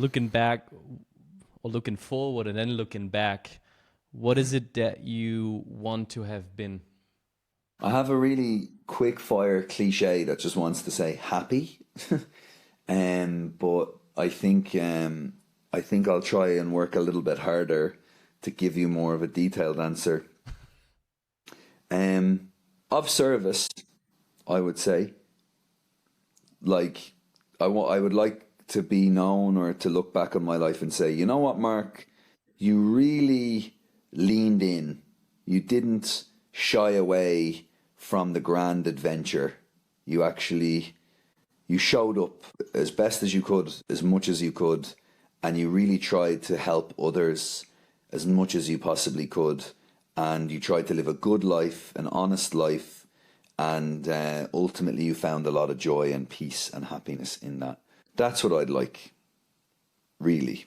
looking back or looking forward and then looking back, what is it that you want to have been? I have a really quick fire cliche that just wants to say happy. But I think I'll try and work a little bit harder to give you more of a detailed answer. Of service, I would say. Like, I would like to be known or to look back on my life and say, you know what, Mark, you really leaned in. You didn't shy away from the grand adventure. You showed up as best as you could, as much as you could, and you really tried to help others as much as you possibly could. And you tried to live a good life, an honest life, and ultimately you found a lot of joy and peace and happiness in that. That's what I'd like, really.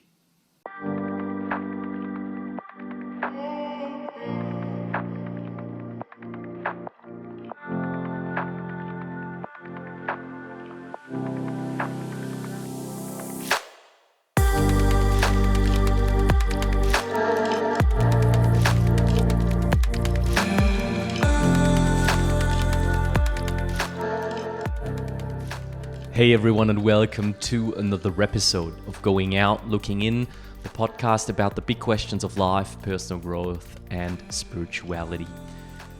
Hey everyone, and welcome to another episode of Going Out, Looking In, the podcast about the big questions of life, personal growth, and spirituality.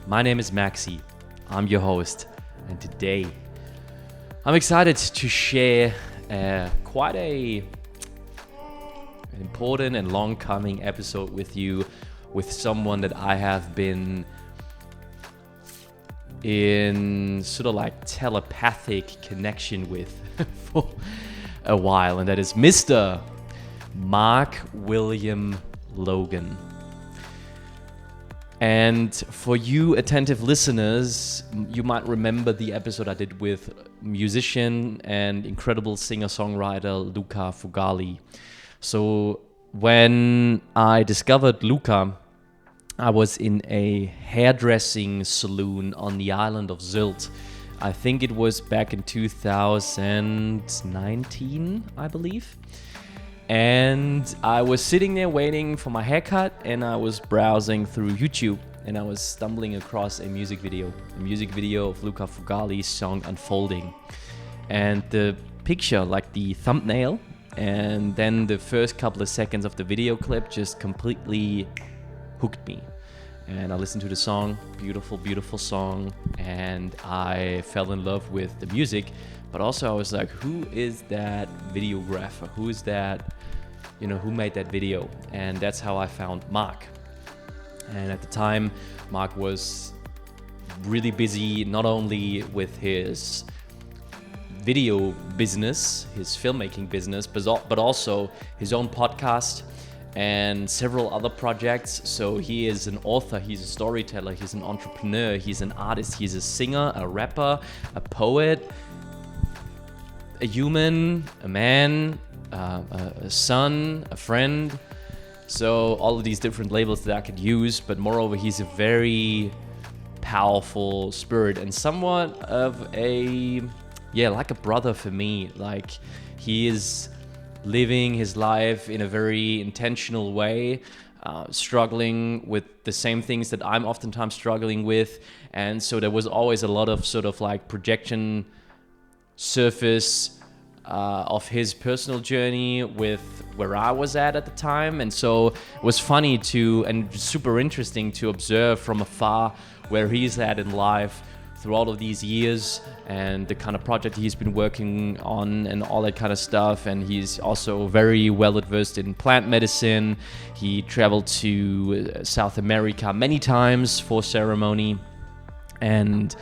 My name is Maxi. I'm your host, and today I'm excited to share quite an important and long-coming episode with you, with someone that I have been in sort of like telepathic connection with for a while, and that is Mr. Mark William Logan. And for you attentive listeners, you might remember the episode I did with musician and incredible singer-songwriter Luca Fugali. So when I discovered Luca, I was in a hairdressing saloon on the island of Sylt. I think it was back in 2019, I believe. And I was sitting there waiting for my haircut, and I was browsing through YouTube, and I was stumbling across a music video of Luca Fugali's song Unfolding. And the picture, like the thumbnail, and then the first couple of seconds of the video clip just completely hooked me. And I listened to the song, beautiful, beautiful song, and I fell in love with the music. But also I was like, who is that videographer? Who is that, who made that video? And that's how I found Mark. And at the time, Mark was really busy, not only with his video business, his filmmaking business, but also his own podcast and several other projects. So he is an author, he's a storyteller, he's an entrepreneur, he's an artist, he's a singer, a rapper, a poet, a human, a man, a son, a friend. So all of these different labels that I could use, but moreover, he's a very powerful spirit and somewhat of like a brother for me. Like, he is living his life in a very intentional way, struggling with the same things that I'm oftentimes struggling with. And so there was always a lot of sort of like projection surface of his personal journey with where I was at the time. And so it was funny and super interesting to observe from afar where he's at in life through all of these years and the kind of project he's been working on and all that kind of stuff. And he's also very well adversed in plant medicine. He traveled to South America many times for ceremony and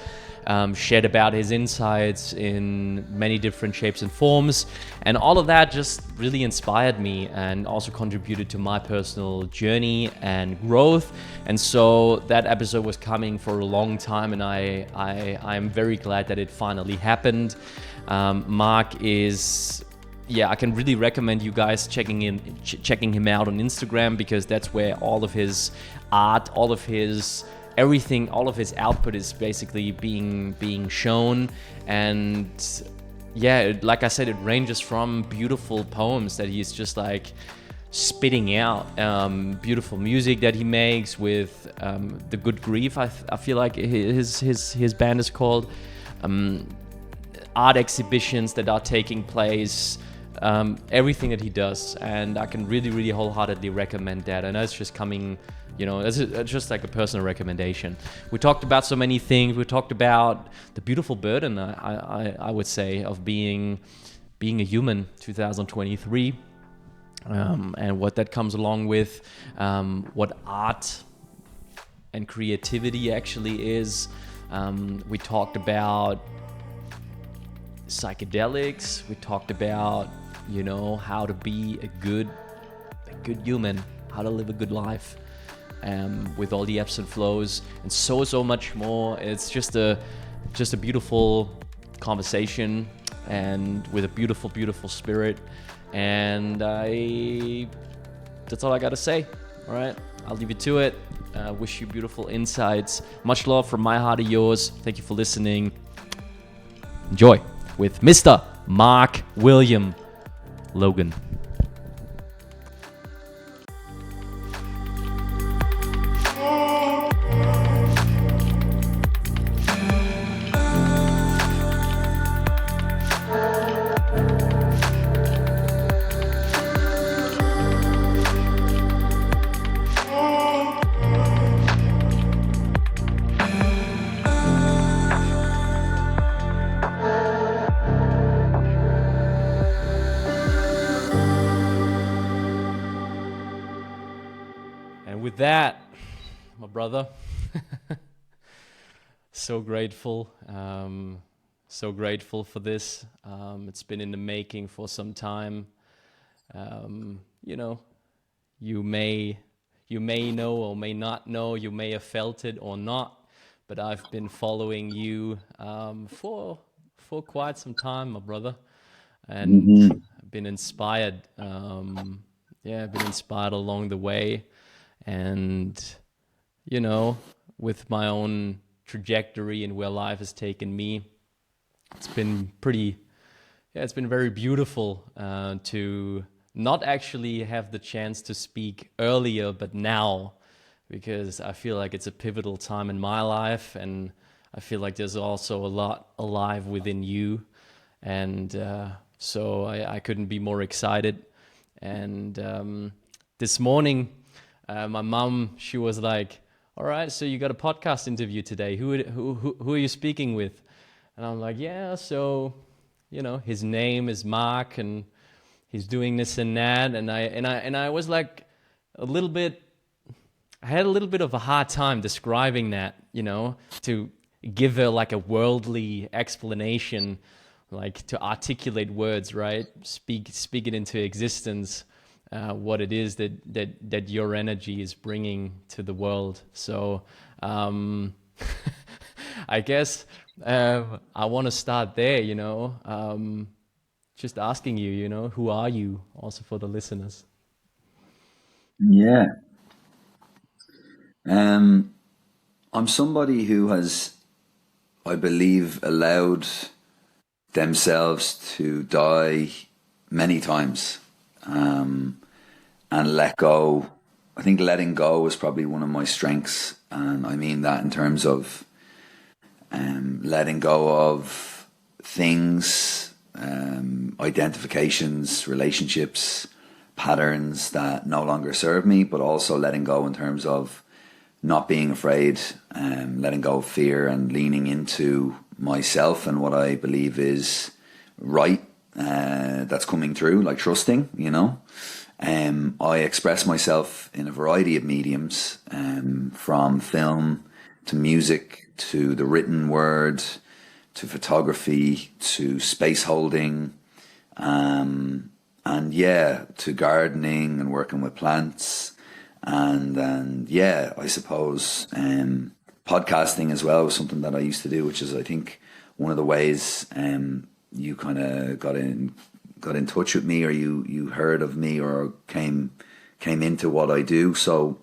shared about his insights in many different shapes and forms. And all of that just really inspired me and also contributed to my personal journey and growth. And so that episode was coming for a long time, and I'm very glad that it finally happened. Mark is... I can really recommend you guys checking him out on Instagram, because that's where all of his art, all of his everything, all of his output is basically being shown. And like I said, it ranges from beautiful poems that he's just like spitting out, beautiful music that he makes with the Good Grief, I feel like his band is called, art exhibitions that are taking place, everything that he does, and I can really, really wholeheartedly recommend that. And that's just coming, it's just like a personal recommendation. We talked about so many things. We talked about the beautiful burden, I would say, of being a human, 2023, and what that comes along with, what art and creativity actually is. We talked about psychedelics. We talked about, how to be a good human, how to live a good life, with all the ebbs and flows, and so much more. It's just a beautiful conversation, and with a beautiful spirit. And that's all I gotta say. All right, I'll leave you to it. Wish you beautiful insights. Much love from my heart to yours. Thank you for listening. Enjoy with Mr. Mark William Logan. With that, my brother, so grateful for this. It's been in the making for some time. You may know or may not know, you may have felt it or not, but I've been following you for quite some time, my brother, and I've been inspired. I've been inspired along the way. And, with my own trajectory and where life has taken me, it's been it's been very beautiful to not actually have the chance to speak earlier, but now, because I feel like it's a pivotal time in my life, and I feel like there's also a lot alive within you. And so I couldn't be more excited. And this morning, my mom, she was like, "All right, so you got a podcast interview today. Who are you speaking with?" And I'm like, "Yeah, so, his name is Mark, and he's doing this and that." And I was like I had a little bit of a hard time describing that, to give her like a worldly explanation, like to articulate words, right? Speak it into existence. What it is that your energy is bringing to the world. So I guess I want to start there, just asking you, who are you, also for the listeners? Yeah. I'm somebody who has, I believe, allowed themselves to die many times. And let go. I think letting go is probably one of my strengths, and I mean that in terms of letting go of things, identifications, relationships, patterns that no longer serve me, but also letting go in terms of not being afraid, letting go of fear and leaning into myself and what I believe is right, that's coming through, like trusting, I express myself in a variety of mediums, from film to music to the written word to photography to space holding, and to gardening and working with plants, and I suppose podcasting as well was something that I used to do, which is, I think, one of the ways you kind of got in touch with me, or you heard of me, or came into what I do. So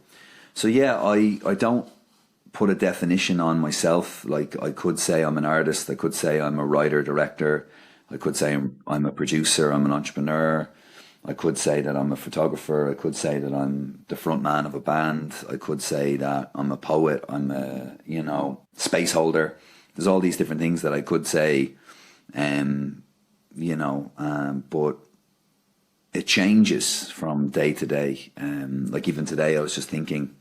I don't put a definition on myself. Like, I could say I'm an artist, I could say I'm a writer, director, I could say I'm a producer, I'm an entrepreneur. I could say that I'm a photographer. I could say that I'm the front man of a band. I could say that I'm a poet. I'm a, space holder. There's all these different things that I could say, but it changes from day to day. Like even today, I was just thinking,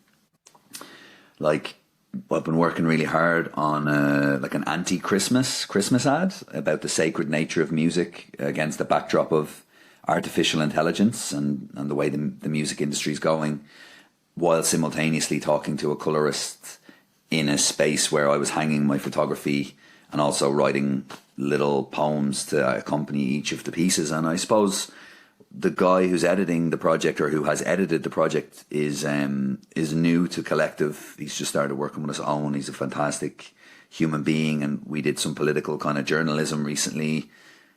like, I've been working really hard on an Christmas ad about the sacred nature of music against the backdrop of artificial intelligence and the way the music industry is going, while simultaneously talking to a colorist in a space where I was hanging my photography and also writing little poems to accompany each of the pieces. And I suppose the guy who's editing the project, or who has edited the project, is new to Collective. He's just started working on his own. He's a fantastic human being, and we did some political kind of journalism recently.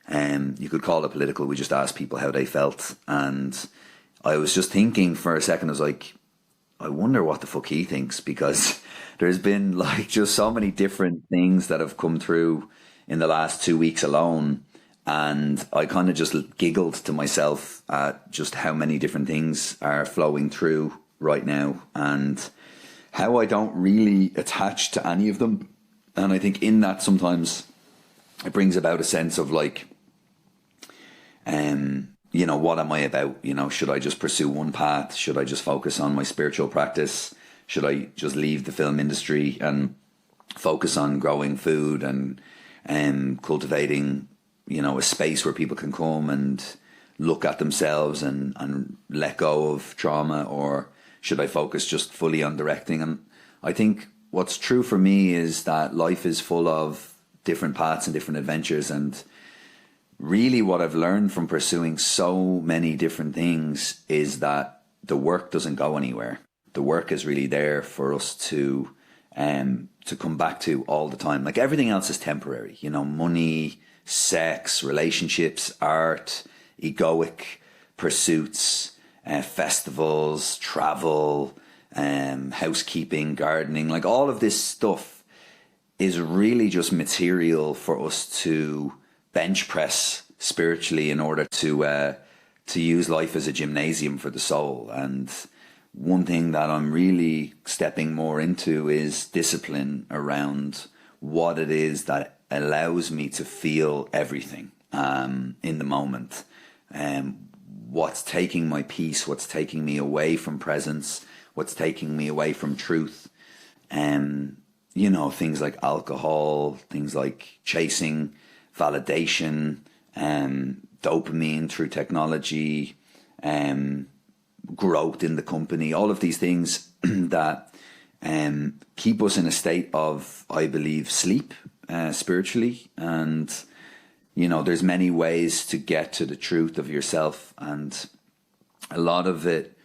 You could call it political. We just asked people how they felt, and I was just thinking for a second. I was like, I wonder what the fuck he thinks, because there's been like just so many different things that have come through in the last 2 weeks alone. And I kind of just giggled to myself at just how many different things are flowing through right now and how I don't really attach to any of them. And I think in that sometimes it brings about a sense of like, what am I about? Should I just pursue one path? Should I just focus on my spiritual practice? Should I just leave the film industry and focus on growing food and cultivating a space where people can come and look at themselves and let go of trauma? Or should I focus just fully on directing? And I think what's true for me is that life is full of different paths and different adventures. And really what I've learned from pursuing so many different things is that the work doesn't go anywhere. The work is really there for us to come back to all the time. Like everything else is temporary, money, sex, relationships, art, egoic pursuits, festivals, travel, housekeeping, gardening, like all of this stuff is really just material for us to bench press spiritually in order to use life as a gymnasium for the soul. And one thing that I'm really stepping more into is discipline around what it is that allows me to feel everything in the moment. What's taking my peace, what's taking me away from presence, what's taking me away from truth. Things like alcohol, things like chasing validation, dopamine through technology, growth in the company, all of these things that keep us in a state of, I believe, sleep spiritually. And there's many ways to get to the truth of yourself, and a lot of it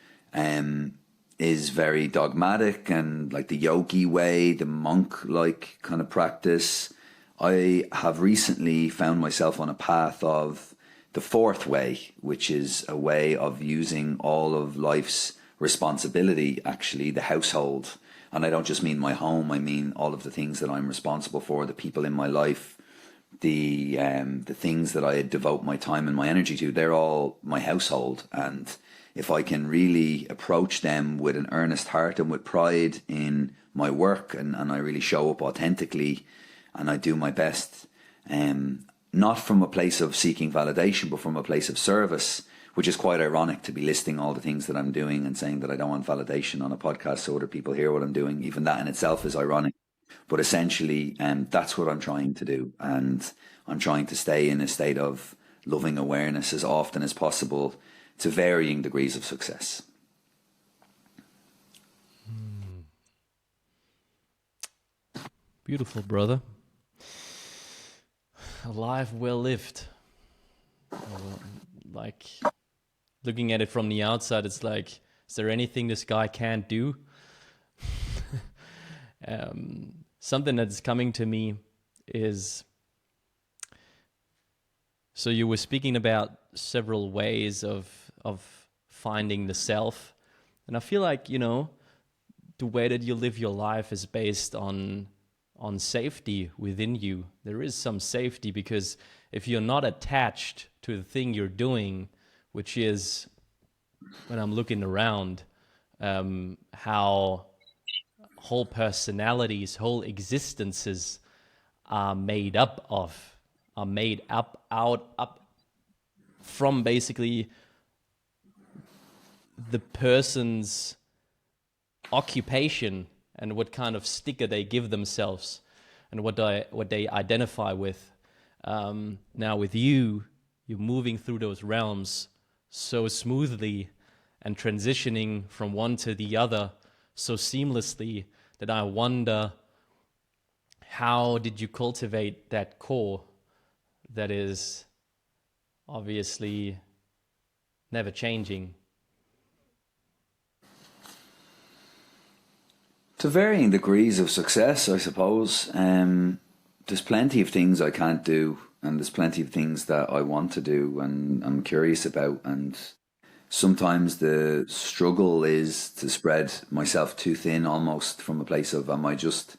is very dogmatic and like the yogi way, the monk like kind of practice. I have recently found myself on a path of the fourth way, which is a way of using all of life's responsibility, actually the household. And I don't just mean my home, I mean all of the things that I'm responsible for, the people in my life, the things that I devote my time and my energy to. They're all my household. And if I can really approach them with an earnest heart and with pride in my work, and I really show up authentically and I do my best, not from a place of seeking validation, but from a place of service, which is quite ironic to be listing all the things that I'm doing and saying that I don't want validation on a podcast so other people hear what I'm doing. Even that in itself is ironic. But essentially, that's what I'm trying to do. And I'm trying to stay in a state of loving awareness as often as possible to varying degrees of success. Beautiful, brother. A life well lived. Like, looking at it from the outside, it's like, is there anything this guy can't do? Something that's coming to me is, so you were speaking about several ways of finding the self, and I feel like, the way that you live your life is based on safety within you. There is some safety because if you're not attached to the thing you're doing, which is, when I'm looking around, how whole personalities, whole existences are made up from basically the person's occupation and what kind of sticker they give themselves and what they identify with. Now with you're moving through those realms so smoothly and transitioning from one to the other so seamlessly that I wonder, how did you cultivate that core that is obviously never changing? To varying degrees of success, I suppose. There's plenty of things I can't do, and there's plenty of things that I want to do and I'm curious about. And sometimes the struggle is to spread myself too thin, almost from a place of, am I just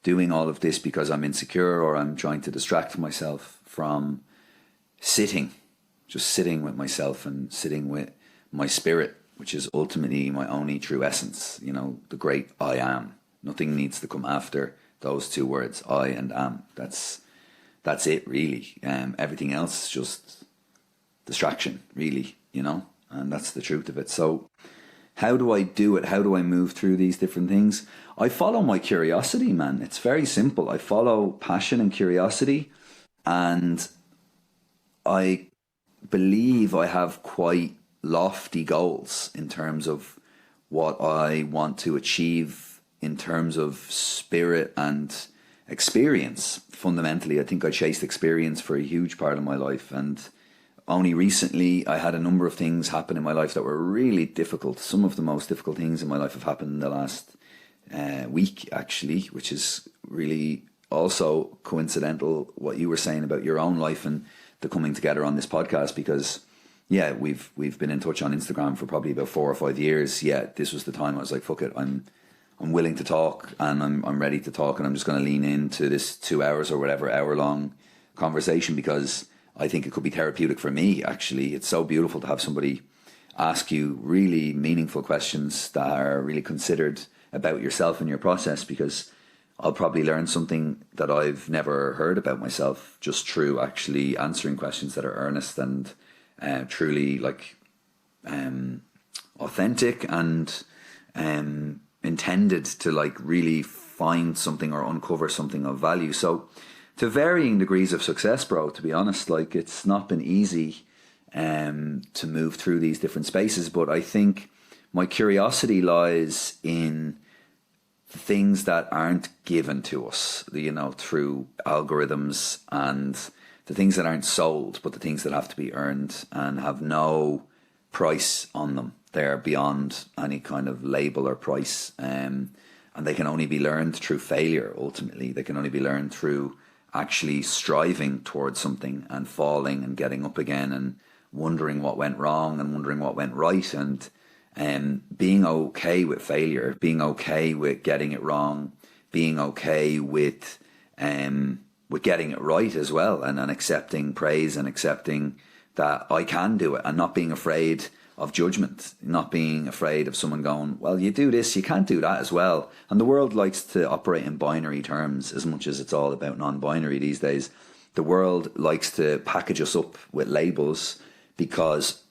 doing all of this because I'm insecure, or I'm trying to distract myself from just sitting with myself and sitting with my spirit, which is ultimately my only true essence, the great I am. Nothing needs to come after those two words, I and am. That's it, really. Everything else is just distraction, really, and that's the truth of it. So how do I do it? How do I move through these different things? I follow my curiosity, man. It's very simple. I follow passion and curiosity, and I believe I have quite lofty goals in terms of what I want to achieve in terms of spirit and experience. Fundamentally, I think I chased experience for a huge part of my life, and only recently I had a number of things happen in my life that were really difficult. Some of the most difficult things in my life have happened in the last week, actually, which is really also coincidental what you were saying about your own life and the coming together on this podcast, because we've been in touch on Instagram for probably about 4 or 5 years. This was the time I was like, fuck it, I'm willing to talk, and I'm ready to talk, and I'm just going to lean into this 2 hours or whatever hour long conversation, because I think it could be therapeutic for me. Actually, it's so beautiful to have somebody ask you really meaningful questions that are really considered about yourself and your process, because I'll probably learn something that I've never heard about myself just through actually answering questions that are earnest and truly authentic and intended to really find something or uncover something of value. So to varying degrees of success, bro, to be honest, it's not been easy to move through these different spaces, but I think my curiosity lies in things that aren't given to us, through algorithms, and the things that aren't sold, but the things that have to be earned and have no price on them. They're beyond any kind of label or price, and they can only be learned through failure. Ultimately, they can only be learned through actually striving towards something and falling and getting up again and wondering what went wrong and wondering what went right, and being okay with failure, being okay with getting it wrong, being okay with getting it right as well, and accepting praise and accepting that I can do it, and not being afraid of judgment, not being afraid of someone going, well, you do this, you can't do that as well. And the world likes to operate in binary terms as much as it's all about non-binary these days. The world likes to package us up with labels, because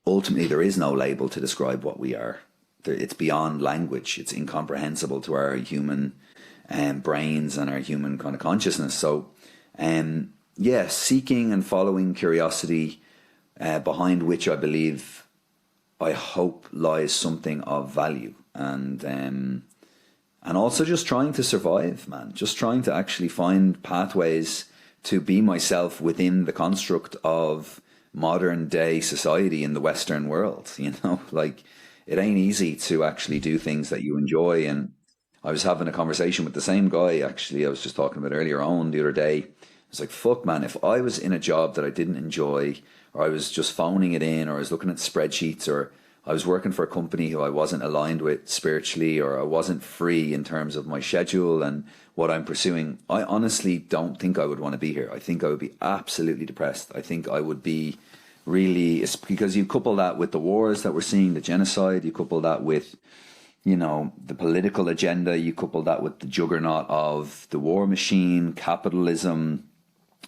ultimately there is no label to describe what we are. It's beyond language. It's incomprehensible to our human brains and our human kind of consciousness. So seeking and following curiosity, behind which I hope lies something of value, and also just trying to survive, man. Just trying to actually find pathways to be myself within the construct of modern day society in the Western world. It ain't easy to actually do things that you enjoy. And I was having a conversation with the same guy, actually, I was just talking about earlier on the other day. I was like, fuck, man, if I was in a job that I didn't enjoy, or I was just phoning it in, or I was looking at spreadsheets, or I was working for a company who I wasn't aligned with spiritually, or I wasn't free in terms of my schedule and what I'm pursuing, I honestly don't think I would want to be here. I think I would be absolutely depressed. I think I would be really, it's because you couple that with the wars that we're seeing, the genocide, you couple that with, you know, the political agenda, you couple that with the juggernaut of the war machine, capitalism,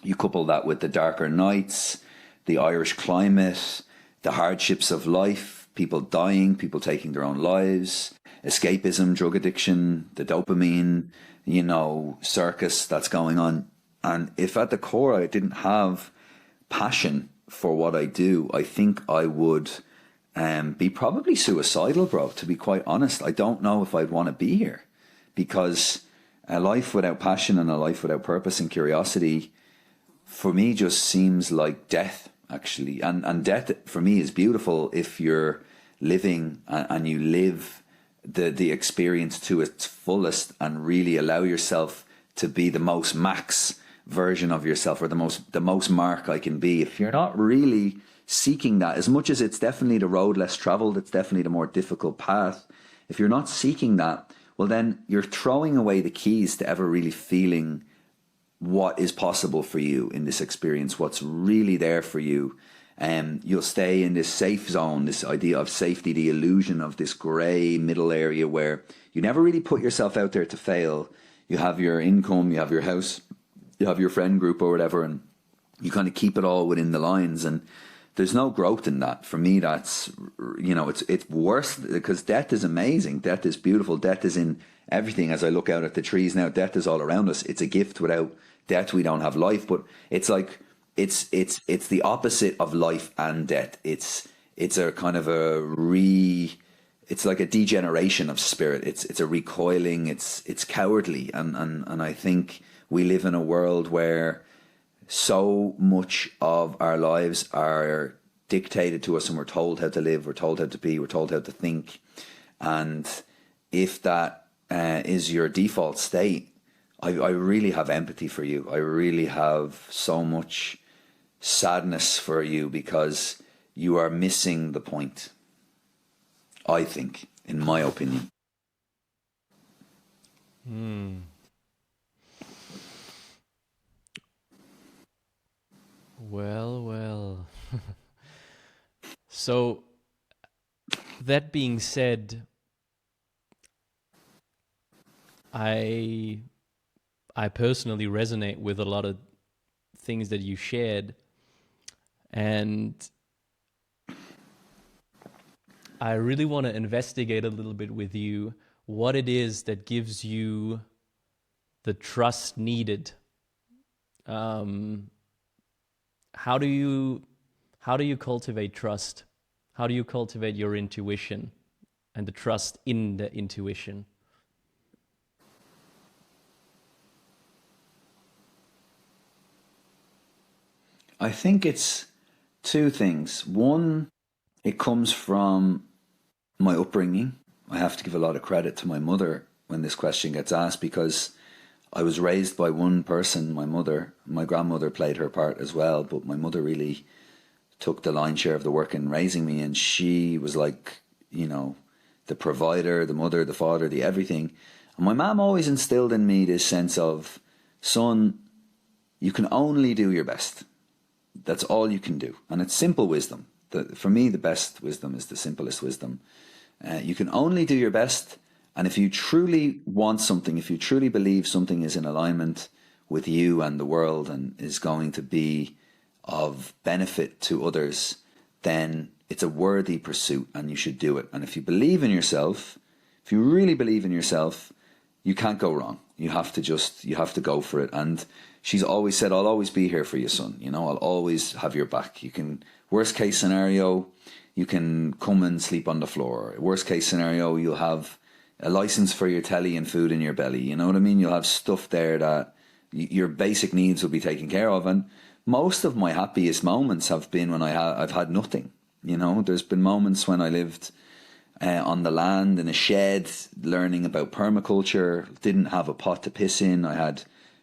you couple that with the darker nights, the Irish climate, the hardships of life, people dying, people taking their own lives, escapism, drug addiction, the dopamine, you know, circus that's going on. And if at the core I didn't have passion for what I do, I think I would be probably suicidal, bro, to be quite honest. I don't know if I'd want to be here, because a life without passion and a life without purpose and curiosity, for me, just seems like death, actually. And death, for me, is beautiful if you're living and you live the experience to its fullest and really allow yourself to be the most max version of yourself, or the most Mark I can be. If you're not really seeking that, as much as it's definitely the road less traveled, it's definitely the more difficult path, if you're not seeking that, well, then you're throwing away the keys to ever really feeling what is possible for you in this experience, what's really there for you. You'll stay in this safe zone, this idea of safety, the illusion of this grey middle area where you never really put yourself out there to fail. You have your income, you have your house, you have your friend group or whatever, and you kind of keep it all within the lines, and there's no growth in that. For me, that's, you know, it's worse, because death is amazing. Death is beautiful. Death is in everything. As I look out at the trees now, death is all around us. It's a gift. Without death, we don't have life. But it's like, it's the opposite of life and death. It's a kind of it's like a degeneration of spirit. It's a recoiling. It's cowardly. And I think we live in a world where so much of our lives are dictated to us, and we're told how to live, we're told how to be, we're told how to think. And if that is your default state, I really have empathy for you. I really have so much sadness for you, because you are missing the point, I think, in my opinion. Well. So, that being said, I personally resonate with a lot of things that you shared, and I really want to investigate a little bit with you what it is that gives you the trust needed. How do you cultivate trust? How do you cultivate your intuition and the trust in the intuition? I think it's two things. One, it comes from my upbringing. I have to give a lot of credit to my mother when this question gets asked, because I was raised by one person, my mother. My grandmother played her part as well, but my mother really took the lion's share of the work in raising me, and she was like, you know, the provider, the mother, the father, the everything. And my mom always instilled in me this sense of, son, you can only do your best. That's all you can do. And it's simple wisdom. For me, the best wisdom is the simplest wisdom. You can only do your best. And if you truly want something, if you truly believe something is in alignment with you and the world and is going to be of benefit to others, then it's a worthy pursuit and you should do it. And if you believe in yourself, if you really believe in yourself, you can't go wrong. You have to go for it. And she's always said, I'll always be here for you, son. You know, I'll always have your back. You can, worst case scenario, you can come and sleep on the floor. Worst case scenario, you'll have a license for your telly and food in your belly. You know what I mean? You'll have stuff there that your basic needs will be taken care of. And most of my happiest moments have been when I've had nothing. You know, there's been moments when I lived on the land in a shed, learning about permaculture, didn't have a pot to piss in.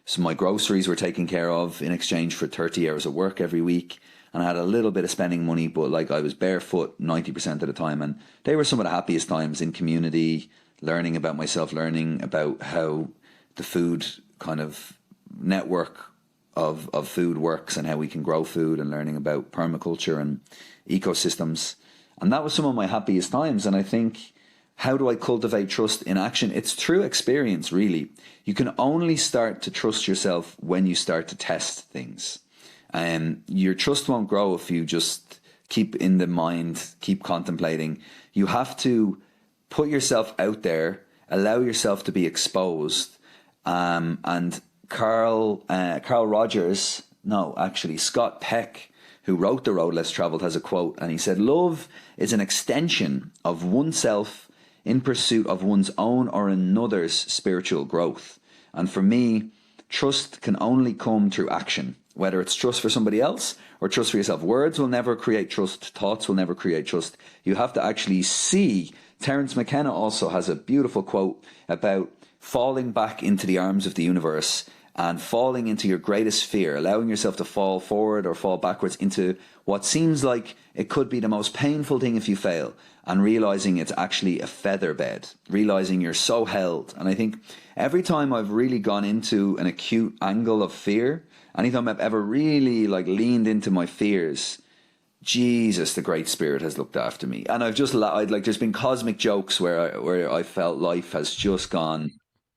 So my groceries were taken care of in exchange for 30 hours of work every week. and I had a little bit of spending money, but like I was barefoot 90% of the time. And they were some of the happiest times in community, learning about myself, learning about how the food kind of network of food works and how we can grow food, and learning about permaculture and ecosystems. And that was some of my happiest times. And I think, how do I cultivate trust in action? It's through experience, really. You can only start to trust yourself when you start to test things. Your trust won't grow if you just keep in the mind, keep contemplating. You have to put yourself out there, allow yourself to be exposed. And Scott Peck, who wrote The Road Less Traveled, has a quote, and he said, "Love is an extension of oneself in pursuit of one's own or another's spiritual growth. And for me, trust can only come through action, whether it's trust for somebody else or trust for yourself. Words will never create trust. Thoughts will never create trust. You have to actually see." Terence McKenna also has a beautiful quote about falling back into the arms of the universe and falling into your greatest fear, allowing yourself to fall forward or fall backwards into what seems like it could be the most painful thing if you fail, and realizing it's actually a feather bed, realizing you're so held. And I think every time I've really gone into an acute angle of fear, anytime I've ever really like leaned into my fears, Jesus, the Great Spirit has looked after me. And I've just, there's been cosmic jokes where I felt life has just gone,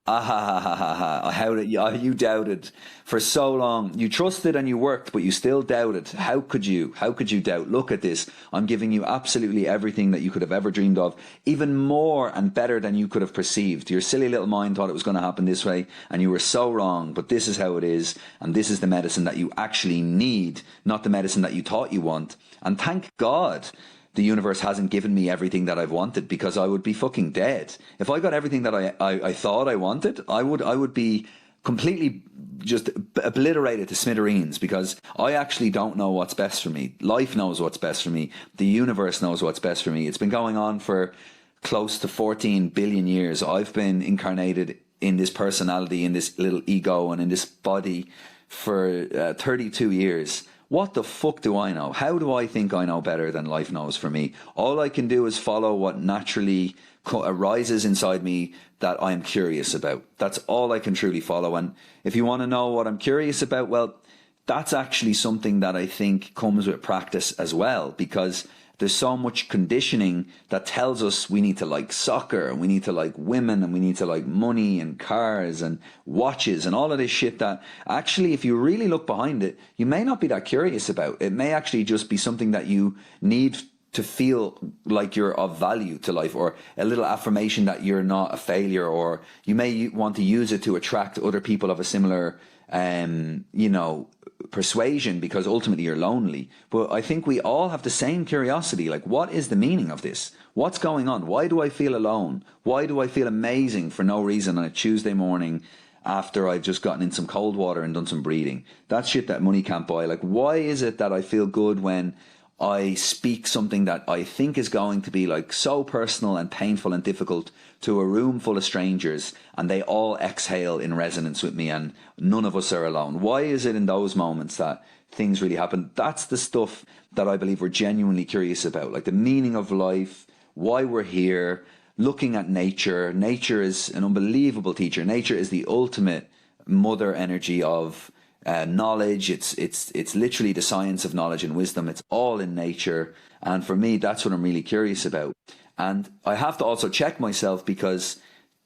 ah ha ha ha ha ha. How did you doubted for so long? You trusted and you worked, but you still doubted. How could you? How could you doubt? Look at this. I'm giving you absolutely everything that you could have ever dreamed of, even more and better than you could have perceived. Your silly little mind thought it was going to happen this way, and you were so wrong. But this is how it is, and this is the medicine that you actually need, not the medicine that you thought you want. And thank God the universe hasn't given me everything that I've wanted, because I would be fucking dead. If I got everything that I thought I wanted, I would be completely just obliterated to smithereens, because I actually don't know what's best for me. Life knows what's best for me. The universe knows what's best for me. It's been going on for close to 14 billion years. I've been incarnated in this personality, in this little ego, and in this body for 32 years. What the fuck do I know? How do I think I know better than life knows for me? All I can do is follow what naturally arises inside me that I'm curious about. That's all I can truly follow. And if you want to know what I'm curious about, well, that's actually something that I think comes with practice as well, because there's so much conditioning that tells us we need to like soccer, and we need to like women, and we need to like money and cars and watches and all of this shit that actually, if you really look behind it, you may not be that curious about. It may actually just be something that you need to feel like you're of value to life, or a little affirmation that you're not a failure, or you may want to use it to attract other people of a similar persuasion, because ultimately you're lonely. But I think we all have the same curiosity, like, what is the meaning of this? What's going on? Why do I feel alone? Why do I feel amazing for no reason on a Tuesday morning after I've just gotten in some cold water and done some breathing? That shit that money can't buy. Like, why is it that I feel good when I speak something that I think is going to be like so personal and painful and difficult to a room full of strangers, and they all exhale in resonance with me, and none of us are alone? Why is it in those moments that things really happen? That's the stuff that I believe we're genuinely curious about, like the meaning of life, why we're here, looking at nature. Nature is an unbelievable teacher. Nature is the ultimate mother energy of knowledge. It's literally the science of knowledge and wisdom. It's all in nature. And for me, that's what I'm really curious about. And I have to also check myself, because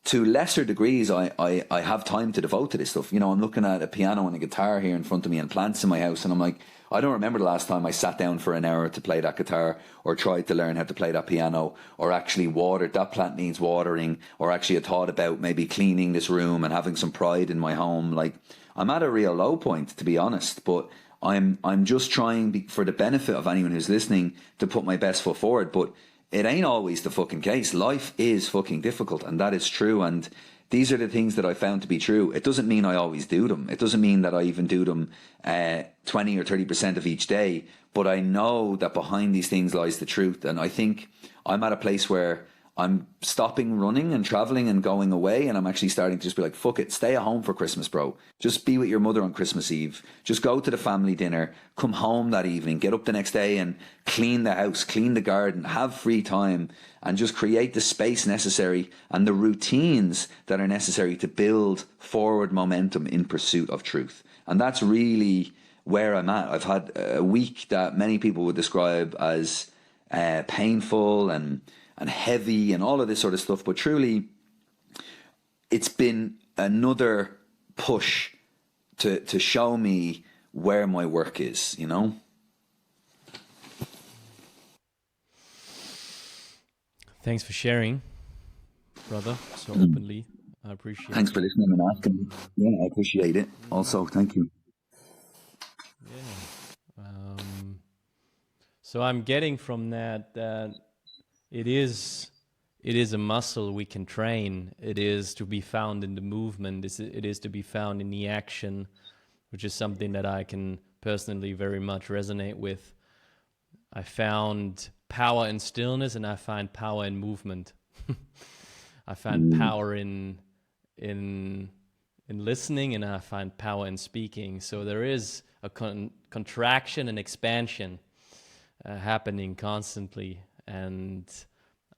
to lesser degrees, I have time to devote to this stuff. You know, I'm looking at a piano and a guitar here in front of me and plants in my house, and I'm like, I don't remember the last time I sat down for an hour to play that guitar, or tried to learn how to play that piano, or actually watered, that plant needs watering, or actually I thought about maybe cleaning this room and having some pride in my home. Like, I'm at a real low point, to be honest, but I'm just trying, for the benefit of anyone who's listening, to put my best foot forward. But it ain't always the fucking case. Life is fucking difficult, and that is true. And these are the things that I found to be true. It doesn't mean I always do them. It doesn't mean that I even do them 20 or 30% of each day. But I know that behind these things lies the truth. And I think I'm at a place where I'm stopping running and traveling and going away, and I'm actually starting to just be like, fuck it, stay at home for Christmas, bro. Just be with your mother on Christmas Eve. Just go to the family dinner, come home that evening, get up the next day and clean the house, clean the garden, have free time, and just create the space necessary and the routines that are necessary to build forward momentum in pursuit of truth. And that's really where I'm at. I've had a week that many people would describe as painful and heavy and all of this sort of stuff, but truly it's been another push to show me where my work is, you know. Thanks for sharing, brother, so openly. I appreciate Thanks it. for listening and asking. Yeah, I appreciate it also. Thank you. Yeah. So I'm getting from that it is a muscle we can train. It is to be found in the movement. It is to be found in the action, which is something that I can personally very much resonate with. I found power in stillness, and I find power in movement. I find power in listening, and I find power in speaking. So there is a contraction and expansion happening constantly, and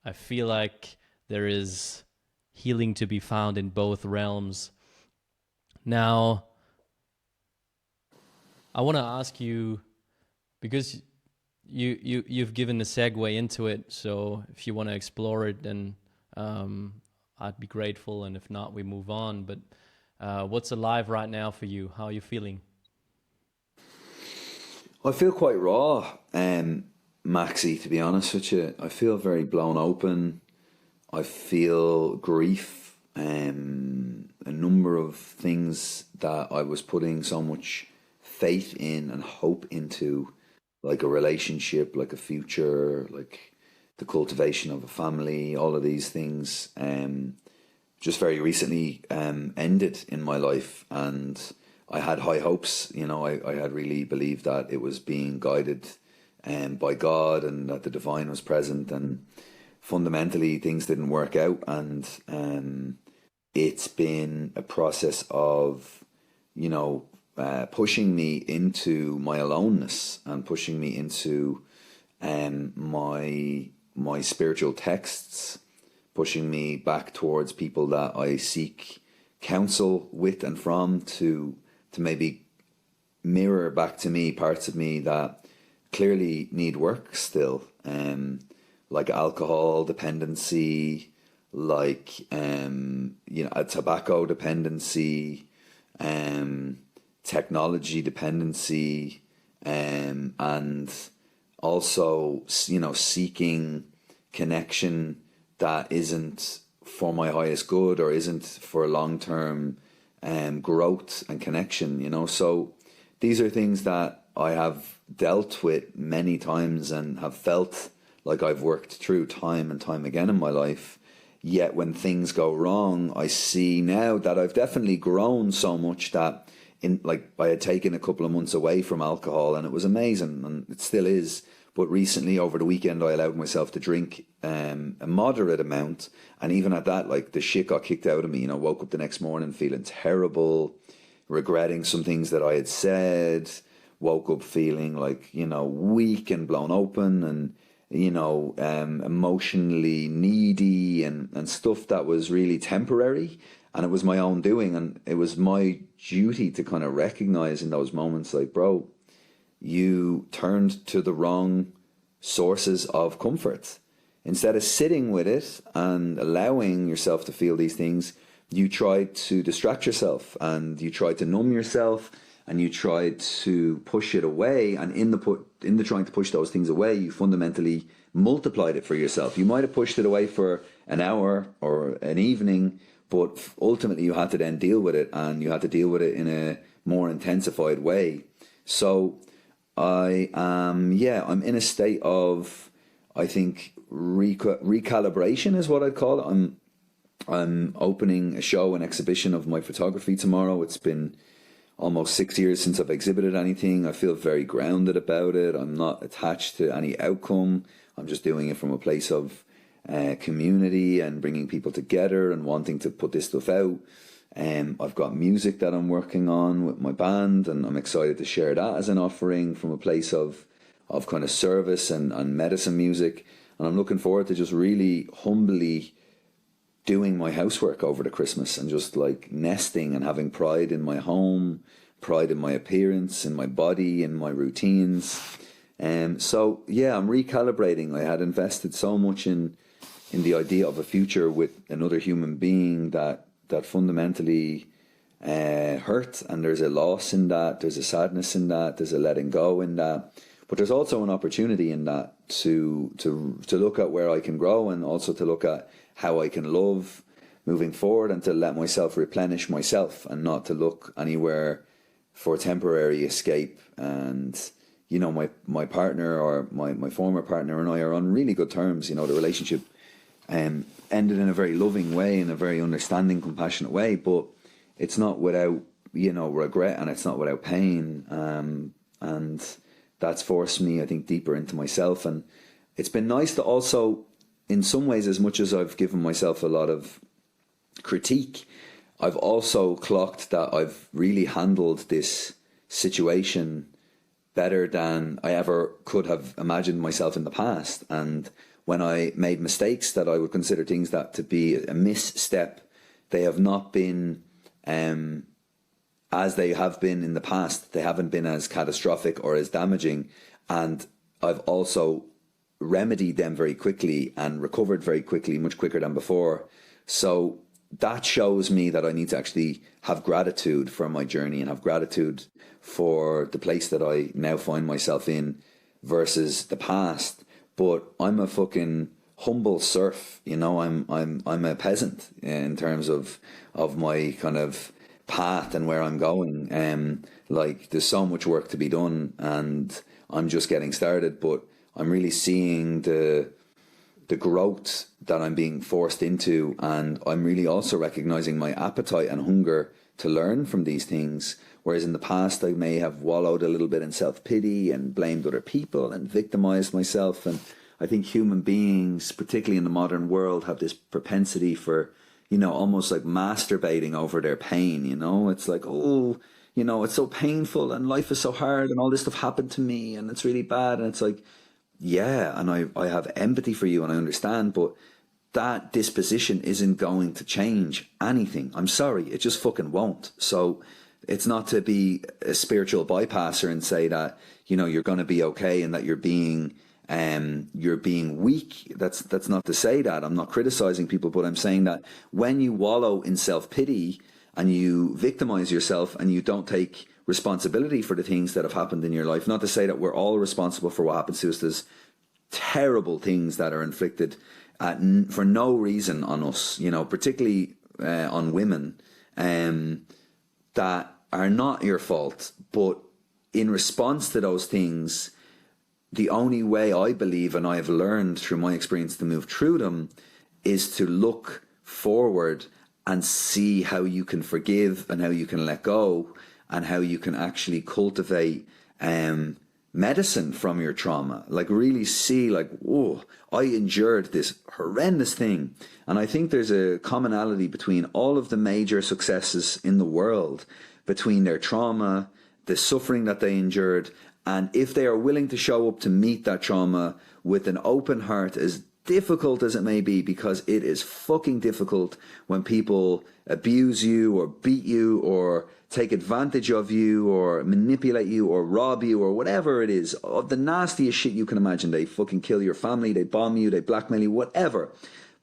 I feel like there is healing to be found in both realms. Now, I want to ask you, because you've given a segue into it, so if you want to explore it, then I'd be grateful, and if not, we move on. But what's alive right now for you? How are you feeling? I feel quite raw, Maxie, to be honest with you. I feel very blown open. I feel grief, a number of things that I was putting so much faith in and hope into, like a relationship, like a future, like the cultivation of a family, all of these things, just very recently ended in my life. And I had high hopes, you know, I had really believed that it was being guided by God and that the divine was present, and fundamentally things didn't work out. And it's been a process of, you know, pushing me into my aloneness and pushing me into my spiritual texts, pushing me back towards people that I seek counsel with and from, to maybe mirror back to me parts of me that clearly need work still, like alcohol dependency, like you know, a tobacco dependency, technology dependency, and also, you know, seeking connection that isn't for my highest good or isn't for long-term growth and connection, you know. So these are things that I have dealt with many times and have felt like I've worked through time and time again in my life. Yet when things go wrong, I see now that I've definitely grown so much that I had taken a couple of months away from alcohol, and it was amazing, and it still is. But recently, over the weekend, I allowed myself to drink a moderate amount, and even at that, like, the shit got kicked out of me. You know, woke up the next morning feeling terrible, regretting some things that I had said. Woke up feeling like, you know, weak and blown open, and, you know, emotionally needy, and stuff that was really temporary. And it was my own doing, and it was my duty to kind of recognize in those moments, like, bro, you turned to the wrong sources of comfort. Instead of sitting with it and allowing yourself to feel these things, you tried to distract yourself, and you tried to numb yourself, and you tried to push it away. And in the trying to push those things away, you fundamentally multiplied it for yourself. You might have pushed it away for an hour or an evening, but ultimately you had to then deal with it, and you had to deal with it in a more intensified way. So I'm in a state of, I think, recalibration is what I'd call it. I'm opening a show, an exhibition of my photography tomorrow. It's been almost 6 years since I've exhibited anything. I feel very grounded about it. I'm not attached to any outcome. I'm just doing it from a place of community and bringing people together and wanting to put this stuff out. I've got music that I'm working on with my band, and I'm excited to share that as an offering from a place of kind of service and medicine music. And I'm looking forward to just really humbly doing my housework over the Christmas and just like nesting and having pride in my home, pride in my appearance, in my body, in my routines. So yeah, I'm recalibrating. I had invested so much in the idea of a future with another human being that fundamentally hurt, and there's a loss in that, there's a sadness in that, there's a letting go in that. But there's also an opportunity in that to look at where I can grow, and also to look at how I can love moving forward, and to let myself replenish myself, and not to look anywhere for temporary escape. And you know, my partner, or my former partner, and I are on really good terms. You know, the relationship ended in a very loving way, in a very understanding, compassionate way, but it's not without, you know, regret, and it's not without pain. And that's forced me, I think, deeper into myself. And it's been nice to also, in some ways, as much as I've given myself a lot of critique, I've also clocked that I've really handled this situation better than I ever could have imagined myself in the past. And when I made mistakes that I would consider things that to be a misstep, they have not been as they have been in the past. They haven't been as catastrophic or as damaging. And I've also remedied them very quickly and recovered very quickly, much quicker than before. So that shows me that I need to actually have gratitude for my journey, and have gratitude for the place that I now find myself in versus the past. But I'm a fucking humble serf, you know. I'm a peasant in terms of my kind of path and where I'm going. Like, there's so much work to be done, and I'm just getting started. But I'm really seeing the growth that I'm being forced into, and I'm really also recognizing my appetite and hunger to learn from these things. Whereas in the past, I may have wallowed a little bit in self-pity and blamed other people and victimized myself. And I think human beings, particularly in the modern world, have this propensity for, you know, almost like masturbating over their pain. You know, it's like, oh, you know, it's so painful and life is so hard and all this stuff happened to me and it's really bad. And it's like, yeah, and I have empathy for you and I understand, but that disposition isn't going to change anything. I'm sorry, it just fucking won't. So it's not to be a spiritual bypasser and say that, you know, you're going to be okay and that you're being weak. That's not to say that. I'm not criticizing people, but I'm saying that when you wallow in self-pity and you victimize yourself and you don't take responsibility for the things that have happened in your life, not to say that we're all responsible for what happens to us. There's terrible things that are inflicted for no reason on us, you know, particularly on women, that are not your fault. But in response to those things, the only way I believe, and I have learned through my experience to move through them, is to look forward and see how you can forgive and how you can let go and how you can actually cultivate medicine from your trauma. Like, really see, like, whoa, I endured this horrendous thing. And I think there's a commonality between all of the major successes in the world, between their trauma, the suffering that they endured, and if they are willing to show up to meet that trauma with an open heart, as difficult as it may be, because it is fucking difficult when people abuse you or beat you or take advantage of you or manipulate you or rob you or whatever it is, of the nastiest shit you can imagine. They fucking kill your family, they bomb you, they blackmail you, whatever.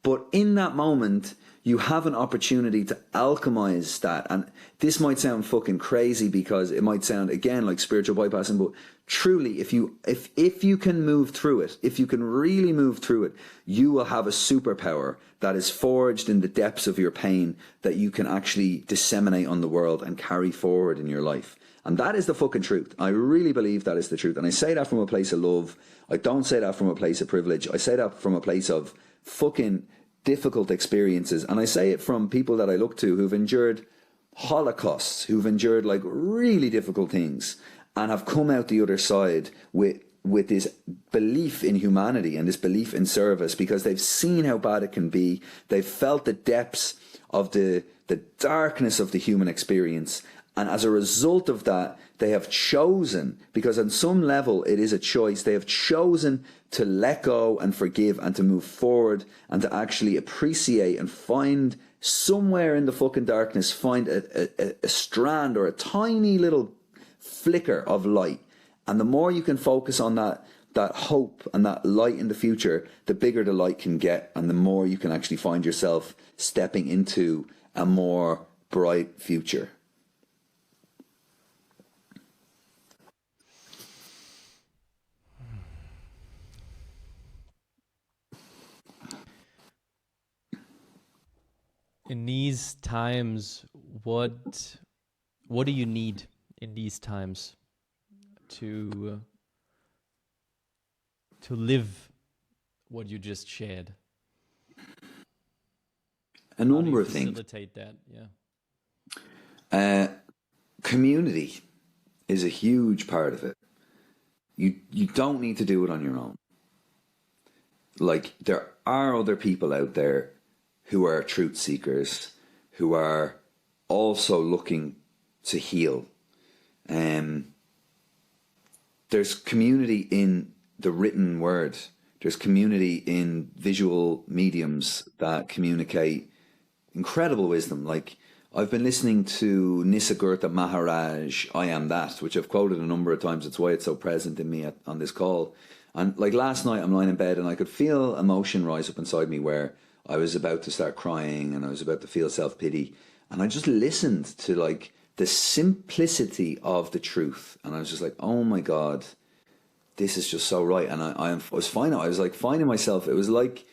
But in that moment, you have an opportunity to alchemize that. And this might sound fucking crazy because it might sound, again, like spiritual bypassing, but truly, if you can move through it, if you can really move through it, you will have a superpower that is forged in the depths of your pain that you can actually disseminate on the world and carry forward in your life. And that is the fucking truth. I really believe that is the truth. And I say that from a place of love. I don't say that from a place of privilege. I say that from a place of fucking difficult experiences. And I say it from people that I look to who've endured holocausts, who've endured like really difficult things and have come out the other side with with this belief in humanity and this belief in service, because they've seen how bad it can be. They've felt the depths of the darkness of the human experience. And as a result of that, they have chosen, because on some level it is a choice, they have chosen to let go and forgive and to move forward and to actually appreciate and find somewhere in the fucking darkness, find a strand or a tiny little flicker of light. And the more you can focus on that hope and that light in the future, the bigger the light can get, and the more you can actually find yourself stepping into a more bright future. In these times, what do you need in these times to live what you just shared? A number of things. Facilitate that, yeah. Community is a huge part of it. You don't need to do it on your own. Like, there are other people out there who are truth seekers, who are also looking to heal. There's community in the written word. There's community in visual mediums that communicate incredible wisdom. Like, I've been listening to Nisargadatta Maharaj, I Am That, which I've quoted a number of times. It's why it's so present in me on this call. And like last night, I'm lying in bed and I could feel emotion rise up inside me where I was about to start crying and I was about to feel self-pity. And I just listened to like the simplicity of the truth. And I was just like, oh my God, this is just so right. And I was finding myself, it was like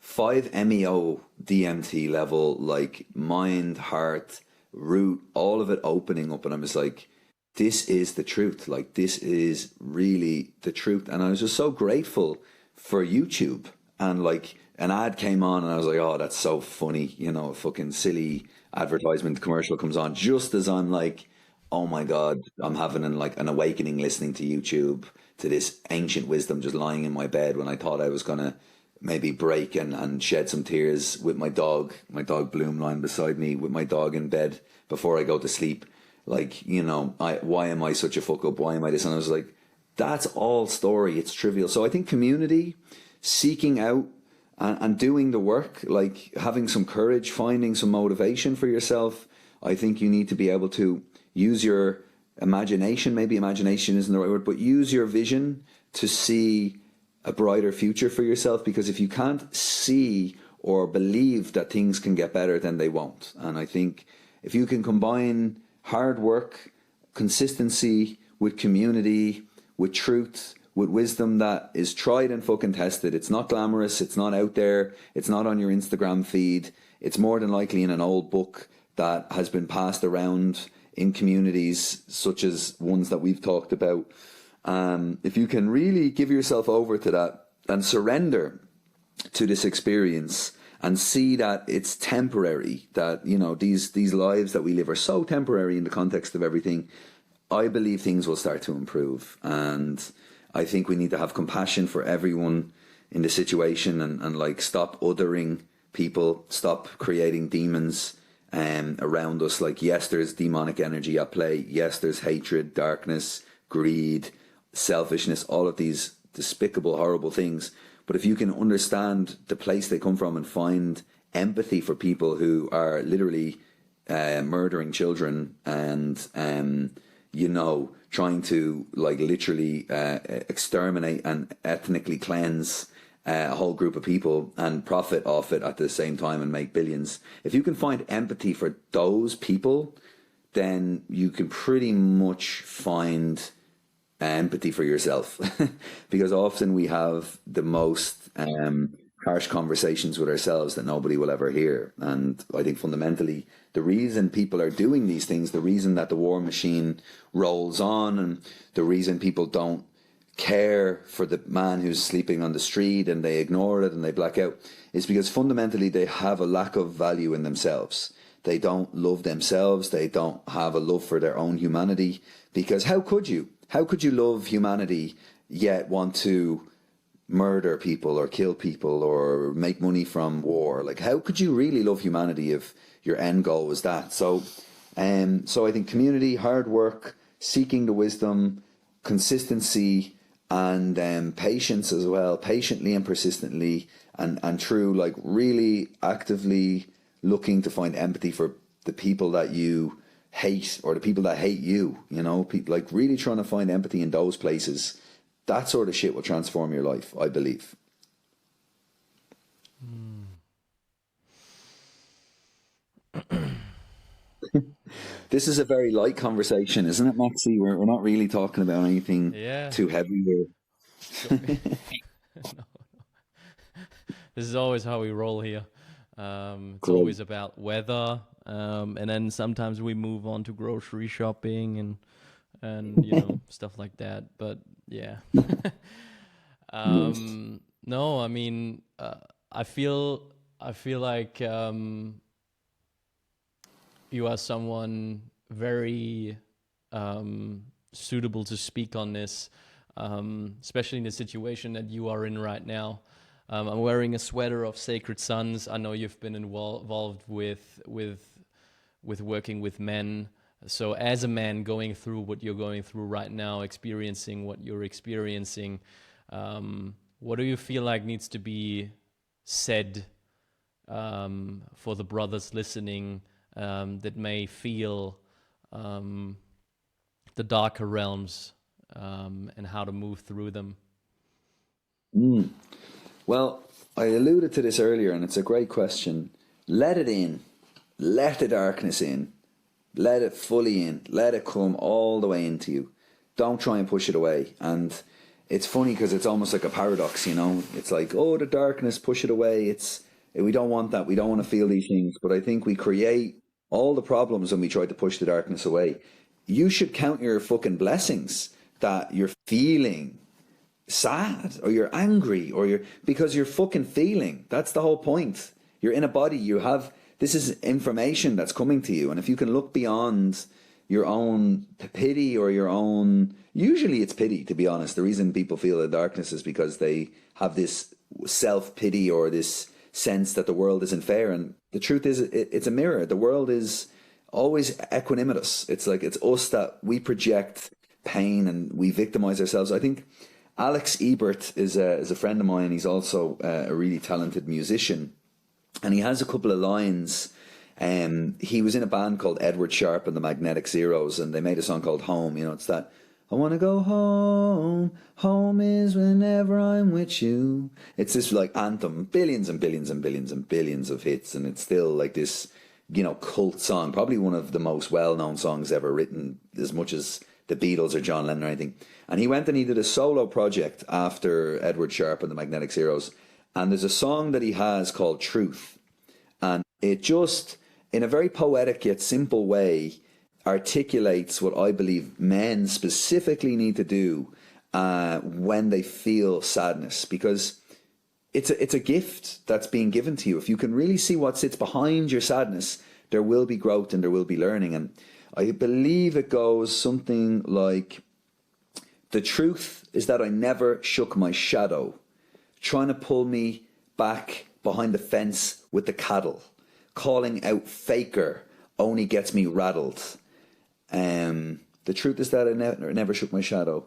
5-MeO DMT level, like mind, heart, root, all of it opening up. And I was like, this is the truth. Like, this is really the truth. And I was just so grateful for YouTube. And like, an ad came on and I was like, oh, that's so funny. You know, a fucking silly advertisement commercial comes on just as I'm like, oh my God, I'm having an awakening listening to YouTube, to this ancient wisdom just lying in my bed when I thought I was going to maybe break and shed some tears with my dog Bloom lying beside me, with my dog in bed before I go to sleep. Like, you know, why am I such a fuck up? Why am I this? And I was like, that's all story. It's trivial. So I think community, seeking out and doing the work, like having some courage, finding some motivation for yourself. I think you need to be able to use your imagination. Maybe imagination isn't the right word, but use your vision to see a brighter future for yourself. Because if you can't see or believe that things can get better, then they won't. And I think if you can combine hard work, consistency with community, with truth, with wisdom that is tried and fucking tested. It's not glamorous. It's not out there. It's not on your Instagram feed. It's more than likely in an old book that has been passed around in communities such as ones that we've talked about. If you can really give yourself over to that and surrender to this experience and see that it's temporary, that, you know, these lives that we live are so temporary in the context of everything, I believe things will start to improve. And I think we need to have compassion for everyone in the situation and like stop othering people, stop creating demons around us. Like, yes, there's demonic energy at play. Yes, there's hatred, darkness, greed, selfishness, all of these despicable, horrible things. But if you can understand the place they come from and find empathy for people who are literally murdering children and, you know, trying to like literally exterminate and ethnically cleanse a whole group of people and profit off it at the same time and make billions. If you can find empathy for those people, then you can pretty much find empathy for yourself. Because often we have the most harsh conversations with ourselves that nobody will ever hear. And I think fundamentally the reason people are doing these things, the reason that the war machine rolls on, and the reason people don't care for the man who's sleeping on the street and they ignore it and they black out, is because fundamentally they have a lack of value in themselves. They don't love themselves. They don't have a love for their own humanity. Because how could you? How could you love humanity yet want to murder people or kill people or make money from war. Like, how could you really love humanity if your end goal was that? So I think community, hard work, seeking the wisdom, consistency, and patience as well, patiently and persistently, and true, like really actively looking to find empathy for the people that you hate or the people that hate you, you know, like really trying to find empathy in those places. That sort of shit will transform your life, I believe. This is a very light conversation, isn't it, Maxie? We're not really talking about anything Yeah. too heavy here. No. This is always how we roll here. It's Great. always about weather, and then sometimes we move on to grocery shopping and stuff like that. But yeah, Nice. no, I mean, I feel like you are someone very suitable to speak on this, especially in the situation that you are in right now. I'm wearing a sweater of Sacred Sons. I know you've been involved with working with men. So as a man going through what you're going through right now, experiencing what you're experiencing, what do you feel like needs to be said for the brothers listening that may feel the darker realms and how to move through them? Mm. Well, I alluded to this earlier, and it's a great question. Let it in. Let the darkness in. Let it fully in. Let it come all the way into you. Don't try and push it away. And it's funny because it's almost like a paradox, you know? It's like, oh, the darkness, push it away. We don't want that. We don't want to feel these things. But I think we create all the problems when we try to push the darkness away. You should count your fucking blessings that you're feeling sad or you're angry or because you're fucking feeling. That's the whole point. You're in a body. This is information that's coming to you. And if you can look beyond your own pity or your own, usually it's pity, to be honest. The reason people feel the darkness is because they have this self-pity or this sense that the world isn't fair. And the truth is, it's a mirror. The world is always equanimitous. It's like, it's us that we project pain and we victimize ourselves. I think Alex Ebert is a friend of mine. He's also a really talented musician. And he has a couple of lines. He was in a band called Edward Sharpe and the Magnetic Zeros, and they made a song called Home. You know, it's that, I want to go home. Home is whenever I'm with you. It's this like anthem, billions and billions and billions and billions of hits. And it's still like this, you know, cult song, probably one of the most well-known songs ever written, as much as the Beatles or John Lennon or anything. And he went and he did a solo project after Edward Sharpe and the Magnetic Zeros. And there's a song that he has called Truth. And it just, in a very poetic yet simple way, articulates what I believe men specifically need to do when they feel sadness. Because it's a gift that's being given to you. If you can really see what sits behind your sadness, there will be growth and there will be learning. And I believe it goes something like, the truth is that I never shook my shadow, trying to pull me back behind the fence with the cattle. Calling out faker only gets me rattled. The truth is that I never shook my shadow.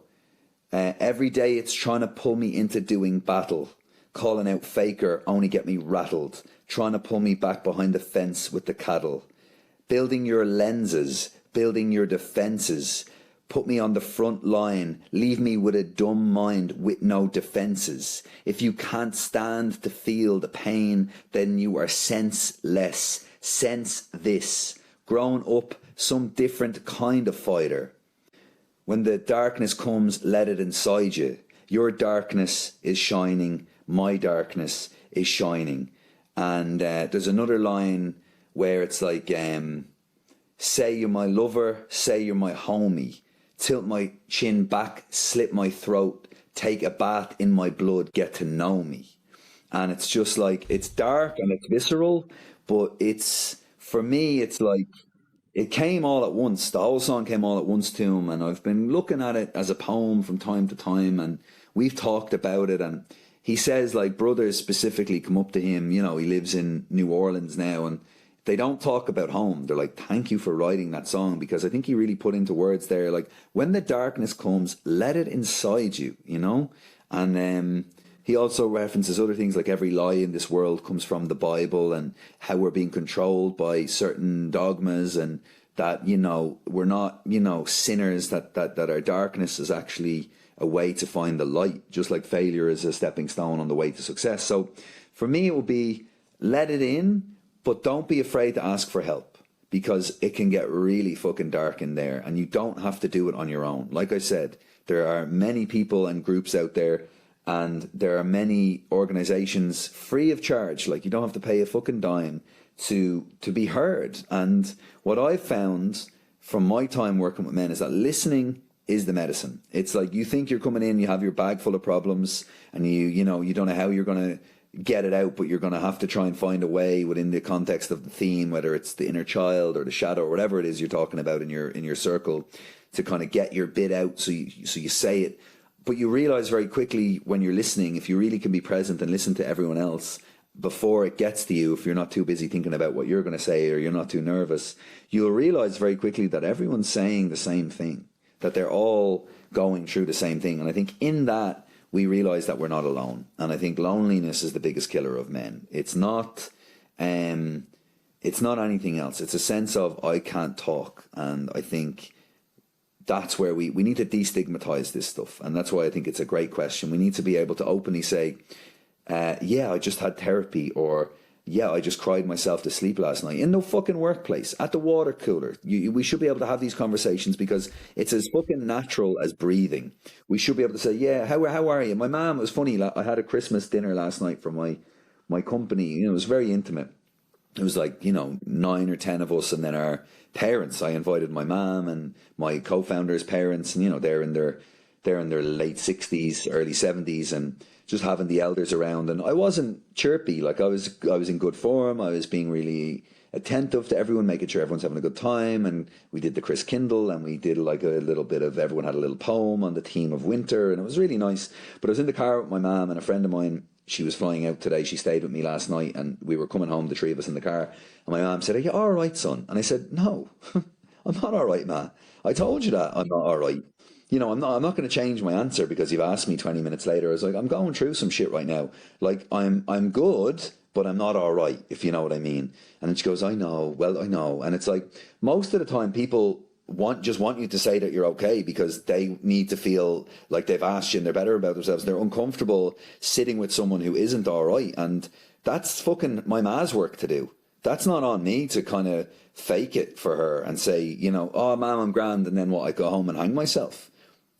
Every day it's trying to pull me into doing battle. Calling out faker only get me rattled. Trying to pull me back behind the fence with the cattle. Building your lenses, building your defenses. Put me on the front line, leave me with a dumb mind with no defenses. If you can't stand to feel the pain, then you are senseless. Sense this. Grown up, some different kind of fighter. When the darkness comes, let it inside you. Your darkness is shining, my darkness is shining. And there's another line where it's like, say you're my lover, say you're my homie. Tilt my chin back, slit my throat, take a bath in my blood, get to know me. And it's just like, it's dark and it's visceral, but for me, it's like, it came all at once. The whole song came all at once to him, and I've been looking at it as a poem from time to time, and we've talked about it. And he says, like, brothers specifically come up to him. You know, he lives in New Orleans now, and they don't talk about home. They're like, thank you for writing that song, because I think he really put into words there, like, when the darkness comes, let it inside you, you know? And he also references other things like every lie in this world comes from the Bible, and how we're being controlled by certain dogmas, and that, you know, we're not, you know, sinners, that our darkness is actually a way to find the light, just like failure is a stepping stone on the way to success. So for me, it will be, let it in, but don't be afraid to ask for help, because it can get really fucking dark in there, and you don't have to do it on your own. Like I said, there are many people and groups out there, and there are many organizations free of charge. Like, you don't have to pay a fucking dime to be heard. And what I've found from my time working with men is that listening is the medicine. It's like, you think you're coming in, you have your bag full of problems, and you know, you don't know how you're going to get it out, but you're going to have to try and find a way within the context of the theme, whether it's the inner child or the shadow or whatever it is you're talking about in your circle, to kind of get your bit out, so you say it. But you realize very quickly when you're listening, if you really can be present and listen to everyone else before it gets to you, if you're not too busy thinking about what you're going to say, or you're not too nervous, you'll realize very quickly that everyone's saying the same thing, that they're all going through the same thing. And I think in that, we realize that we're not alone. And I think loneliness is the biggest killer of men. It's not anything else. It's a sense of, I can't talk. And I think that's where we need to destigmatize this stuff. And that's why I think it's a great question. We need to be able to openly say, yeah, I just had therapy, or yeah, I just cried myself to sleep last night, in the fucking workplace, at the water cooler. We should be able to have these conversations, because it's as fucking natural as breathing. We should be able to say, yeah, how are you? My mom, it was funny, I had a Christmas dinner last night for my company. You know, it was very intimate. It was like, you know, 9 or 10 of us, and then our parents. I invited my mom and my co-founder's parents, and, you know, they're in their late 60s, early 70s, and just having the elders around. And I wasn't chirpy. Like, I was in good form. I was being really attentive to everyone, making sure everyone's having a good time. And we did the Chris Kindle, and we did like a little bit of, everyone had a little poem on the theme of winter, and it was really nice. But I was in the car with my mom, and a friend of mine, she was flying out today. She stayed with me last night, and we were coming home, the three of us in the car. And my mom said, "Are you all right, son?" And I said, "No, I'm not all right, ma. I told you that I'm not all right. You know, I'm not going to change my answer because you've asked me 20 minutes later." I was like, I'm going through some shit right now. Like, I'm good, but I'm not all right, if you know what I mean. And then she goes, "I know. Well, I know." And it's like, most of the time people just want you to say that you're okay, because they need to feel like they've asked you and they're better about themselves. They're uncomfortable sitting with someone who isn't all right. And that's fucking my ma's work to do. That's not on me to kind of fake it for her and say, you know, "Oh, ma'am, I'm grand," and then what, I go home and hang myself.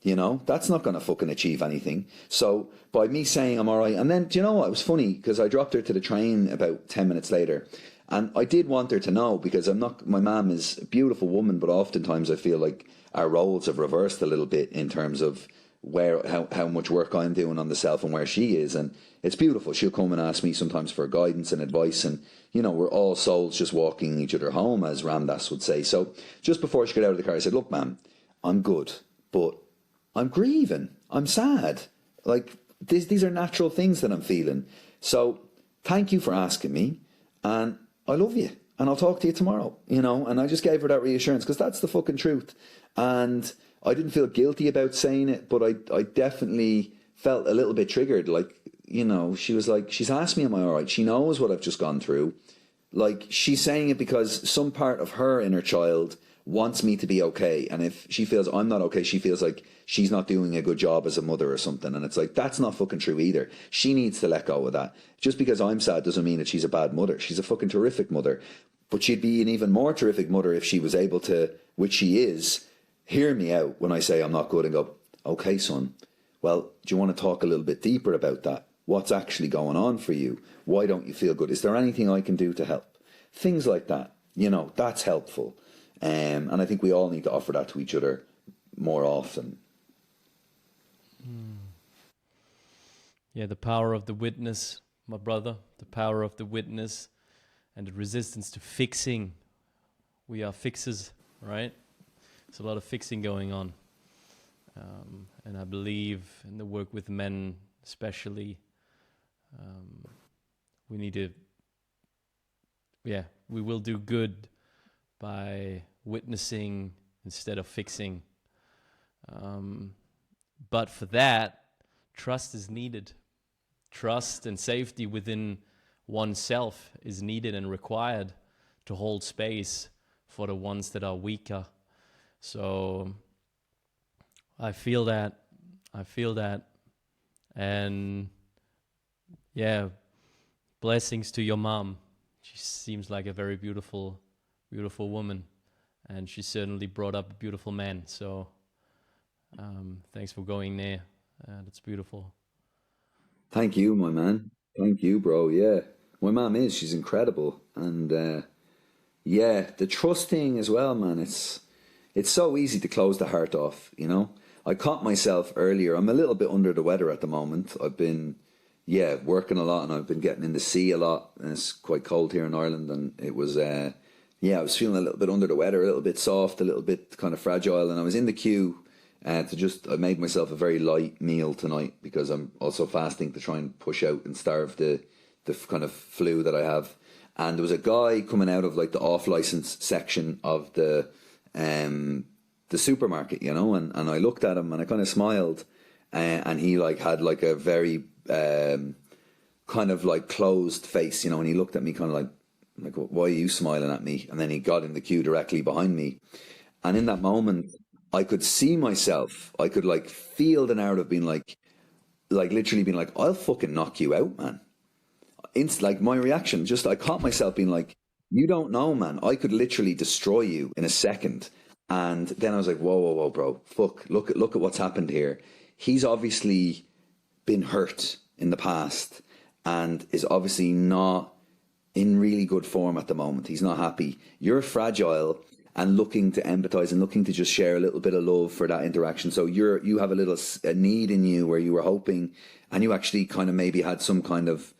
You know, that's not going to fucking achieve anything. So by me saying I'm all right, and then, do you know what? It was funny, because I dropped her to the train about 10 minutes later, and I did want her to know, because my mom is a beautiful woman, but oftentimes I feel like our roles have reversed a little bit in terms of how much work I'm doing on the self and where she is. And it's beautiful. She'll come and ask me sometimes for guidance and advice, and, you know, we're all souls just walking each other home, as Ram Dass would say. So just before she got out of the car, I said, "Look, ma'am, I'm good, but I'm grieving. I'm sad. Like, these are natural things that I'm feeling. So thank you for asking me, and I love you, and I'll talk to you tomorrow," you know. And I just gave her that reassurance, because that's the fucking truth. And I didn't feel guilty about saying it, but I definitely felt a little bit triggered. Like, you know, she was like, she's asked me, am I all right? She knows what I've just gone through. Like, she's saying it because some part of her inner child wants me to be okay. And if she feels I'm not okay, she feels like she's not doing a good job as a mother or something. And it's like, that's not fucking true either. She needs to let go of that. Just because I'm sad doesn't mean that she's a bad mother. She's a fucking terrific mother. But she'd be an even more terrific mother if she was able to, which she is, hear me out when I say I'm not good, and go, "Okay, son, well, do you want to talk a little bit deeper about that? What's actually going on for you? Why don't you feel good? Is there anything I can do to help?" Things like that, you know, that's helpful. And I think we all need to offer that to each other more often. Yeah, the power of the witness, my brother, the power of the witness, and the resistance to fixing we are fixers, right? There's a lot of fixing going on. And I believe in the work with men especially, we need to, we will do good by witnessing instead of fixing. But for that, trust is needed. Trust and safety within oneself is needed and required to hold space for the ones that are weaker. So I feel that. And yeah, blessings to your mom. She seems like a very beautiful woman, and she certainly brought up a beautiful man. So thanks for going there. That's beautiful. Thank you, my man. Thank you, bro. Yeah, my mom she's incredible. And the trust thing as well, man. It's so easy to close the heart off, you know. I caught myself earlier. I'm a little bit under the weather at the moment. I've been, working a lot, and I've been getting in the sea a lot. And it's quite cold here in Ireland, and it was, I was feeling a little bit under the weather, a little bit soft, a little bit kind of fragile. And I was in the queue I made myself a very light meal tonight because I'm also fasting to try and push out and starve the kind of flu that I have. And there was a guy coming out of like the off-license section of the supermarket, you know, and I looked at him and I kind of smiled, and he like had like a very kind of like closed face, you know, and he looked at me kind of like, why are you smiling at me? And then he got in the queue directly behind me, and in that moment I could see myself, I could like feel the narrative being like literally being like, I'll fucking knock you out, man. Like my reaction, just I caught myself being like, you don't know, man, I could literally destroy you in a second. And then I was like, whoa, bro, fuck, look at what's happened here. He's obviously been hurt in the past and is obviously not in really good form at the moment. He's not happy. You're fragile and looking to empathize and looking to just share a little bit of love for that interaction. So you have a need in you where you were hoping, and you actually kind of maybe had some kind of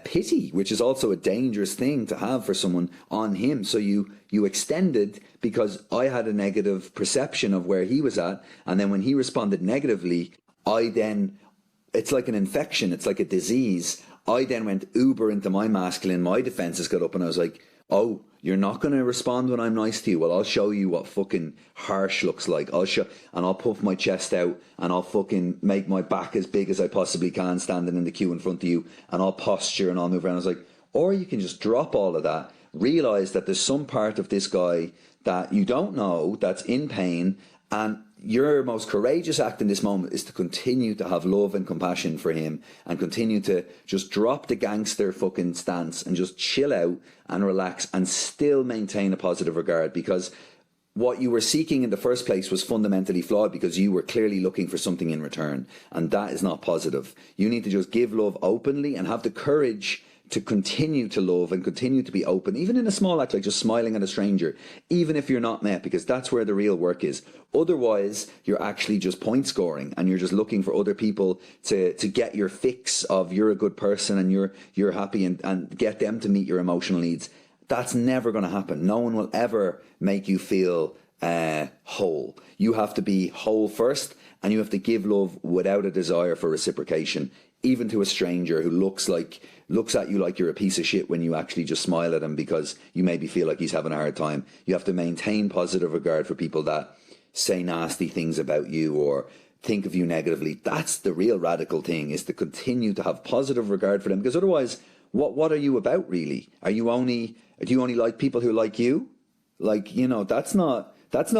pity, which is also a dangerous thing to have for someone on him. So you extended because I had a negative perception of where he was at, and then when he responded negatively, it's like an infection, it's like a disease. I then went uber into my masculine, my defenses got up, and I was like, oh, you're not going to respond when I'm nice to you? Well, I'll show you what fucking harsh looks like. I'll puff my chest out, and I'll fucking make my back as big as I possibly can standing in the queue in front of you, and I'll posture and I'll move around. I was like, or you can just drop all of that, realize that there's some part of this guy that you don't know that's in pain, and your most courageous act in this moment is to continue to have love and compassion for him and continue to just drop the gangster fucking stance and just chill out and relax and still maintain a positive regard, because what you were seeking in the first place was fundamentally flawed because you were clearly looking for something in return, and that is not positive. You need to just give love openly and have the courage to continue to love and continue to be open, even in a small act like just smiling at a stranger, even if you're not met, because that's where the real work is. Otherwise, you're actually just point scoring and you're just looking for other people to get your fix of you're a good person and you're happy and get them to meet your emotional needs. That's never going to happen. No one will ever make you feel whole. You have to be whole first, and you have to give love without a desire for reciprocation, even to a stranger who looks at you like you're a piece of shit when you actually just smile at him because you maybe feel like he's having a hard time. You have to maintain positive regard for people that say nasty things about you or think of you negatively. That's the real radical thing, is to continue to have positive regard for them, because otherwise, what are you about really? Do you only like people who like you? Like, you know, that's no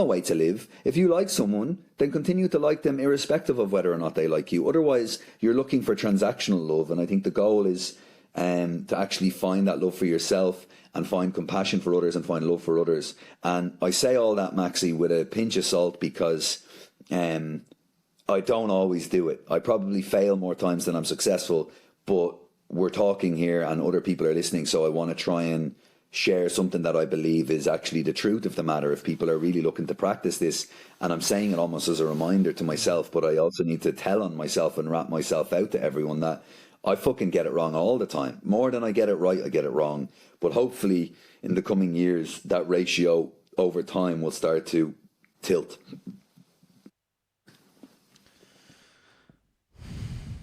way to live. If you like someone, then continue to like them irrespective of whether or not they like you. Otherwise, you're looking for transactional love. And I think the goal is to actually find that love for yourself and find compassion for others and find love for others. And I say all that, Maxi, with a pinch of salt, because I don't always do it. I probably fail more times than I'm successful, but we're talking here and other people are listening. So I want to try and share something that I believe is actually the truth of the matter if people are really looking to practice this. And I'm saying it almost as a reminder to myself, but I also need to tell on myself and wrap myself out to everyone that I fucking get it wrong all the time. More than I get it right, I get it wrong. But hopefully in the coming years, that ratio over time will start to tilt.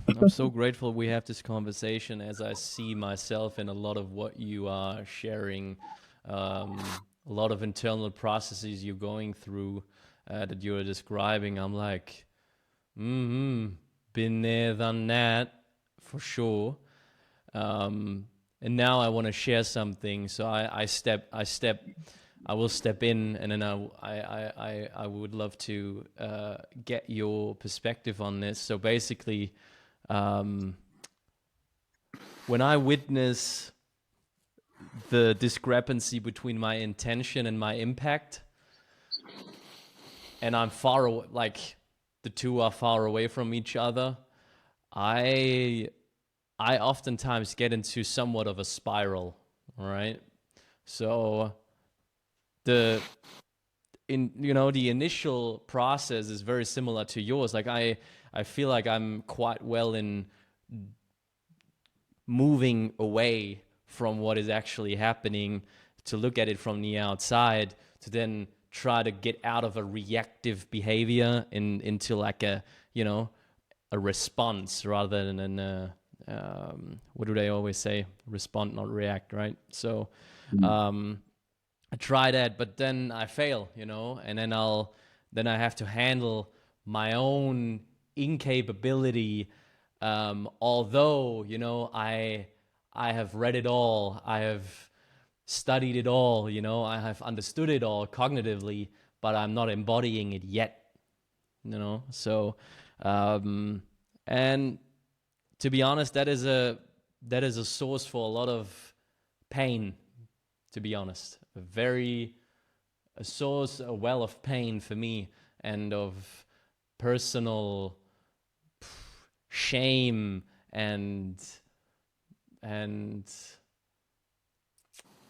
I'm so grateful we have this conversation, as I see myself in a lot of what you are sharing, a lot of internal processes you're going through, that you're describing. I'm like, been there, done that, for sure. And now I want to share something, so I will step in, and then I would love to get your perspective on this. So basically, when I witness the discrepancy between my intention and my impact, and I'm far away, like the two are far away from each other, I oftentimes get into somewhat of a spiral, right? So the initial process is very similar to yours. Like I feel like I'm quite well in moving away from what is actually happening, to look at it from the outside, to then try to get out of a reactive behavior into like a response rather than what do they always say? Respond, not react, right? So I try that, but then I fail, and then I have to handle my own incapability. Although, I have read it all, I have studied it all, I have understood it all cognitively, but I'm not embodying it yet, So, and to be honest, that is a source for a lot of pain. To be honest, a well of pain for me, and of personal shame and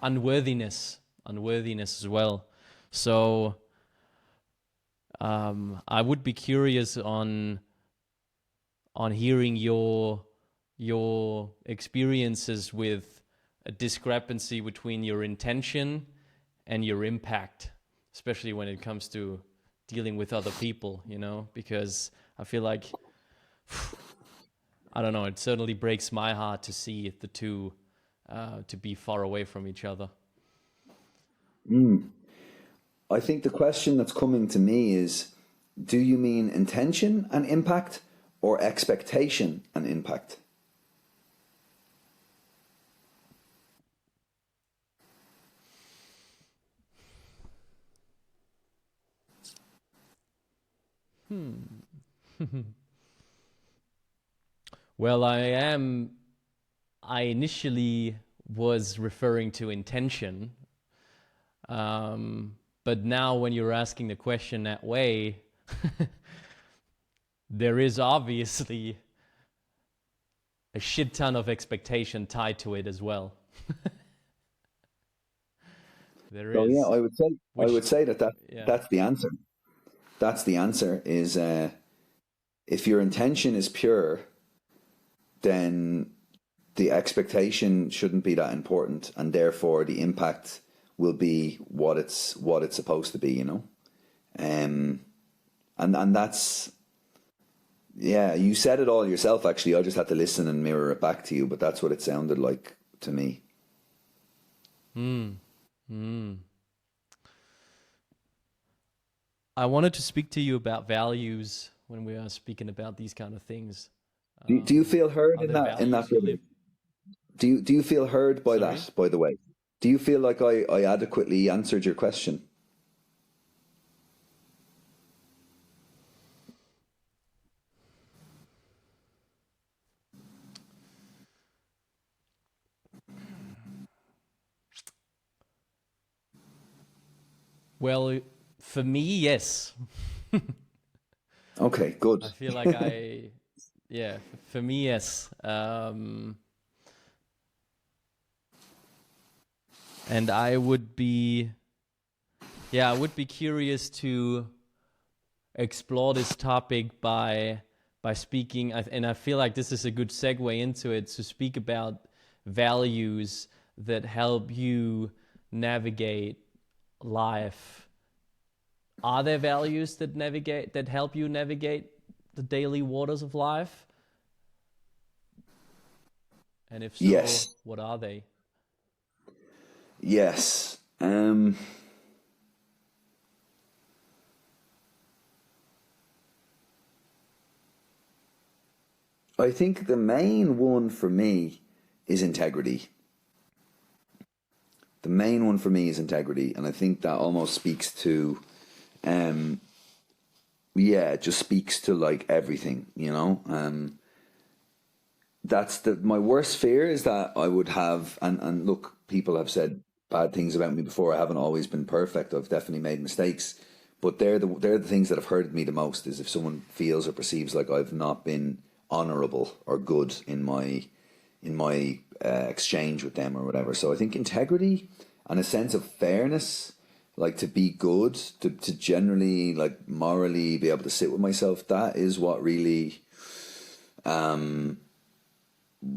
unworthiness as well. So I would be curious on hearing your experiences with a discrepancy between your intention and your impact, especially when it comes to dealing with other people, because I feel like, I don't know, it certainly breaks my heart to see the two to be far away from each other. I think the question that's coming to me is, do you mean intention and impact, or expectation and impact? Well, I initially was referring to intention, but now when you're asking the question that way, there is obviously a shit ton of expectation tied to it as well. There So is. yeah, I would say that Yeah. that's the answer. That's the answer. Is if your intention is pure, then the expectation shouldn't be that important, and therefore the impact will be what it's supposed to be. And that's, yeah. You said it all yourself. Actually, I just had to listen and mirror it back to you. But that's what it sounded like to me. I wanted to speak to you about values when we are speaking about these kind of things. Do you feel heard Are in there that values you live? Do you feel heard by Sorry? that, by the way? Do you feel like I adequately answered your question? Well, for me, yes. Okay, good. I feel like for me, yes. And I would be curious to explore this topic by by speaking, and I feel like this is a good segue into it, to speak about values that help you navigate life. Are there values that help you navigate the daily waters of life? And if so, Yes. what are they? Yes. I think the main one for me is integrity. The main one for me is integrity, and I think that almost speaks to, it just speaks to like everything, you know. That's my worst fear, is that I would have, and look, people have said bad things about me before. I haven't always been perfect. I've definitely made mistakes, but they're the things that have hurted me the most. Is if someone feels or perceives like I've not been honorable or good in my exchange with them or whatever. So I think integrity and a sense of fairness, like to be good, to generally like morally be able to sit with myself. That is what really.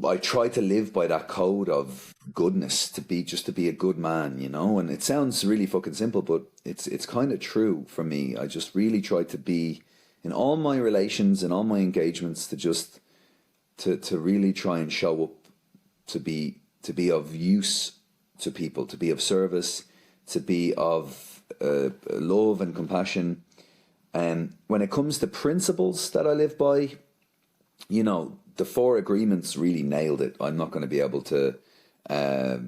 I try to live by that code of goodness, to be a good man, you know. And it sounds really fucking simple, but it's kind of true for me. I just really try to be in all my relations and all my engagements to really try and show up, to be of use to people, to be of service, to be of love and compassion. And when it comes to principles that I live by, you know, the 4 agreements really nailed it. I'm not going to be able to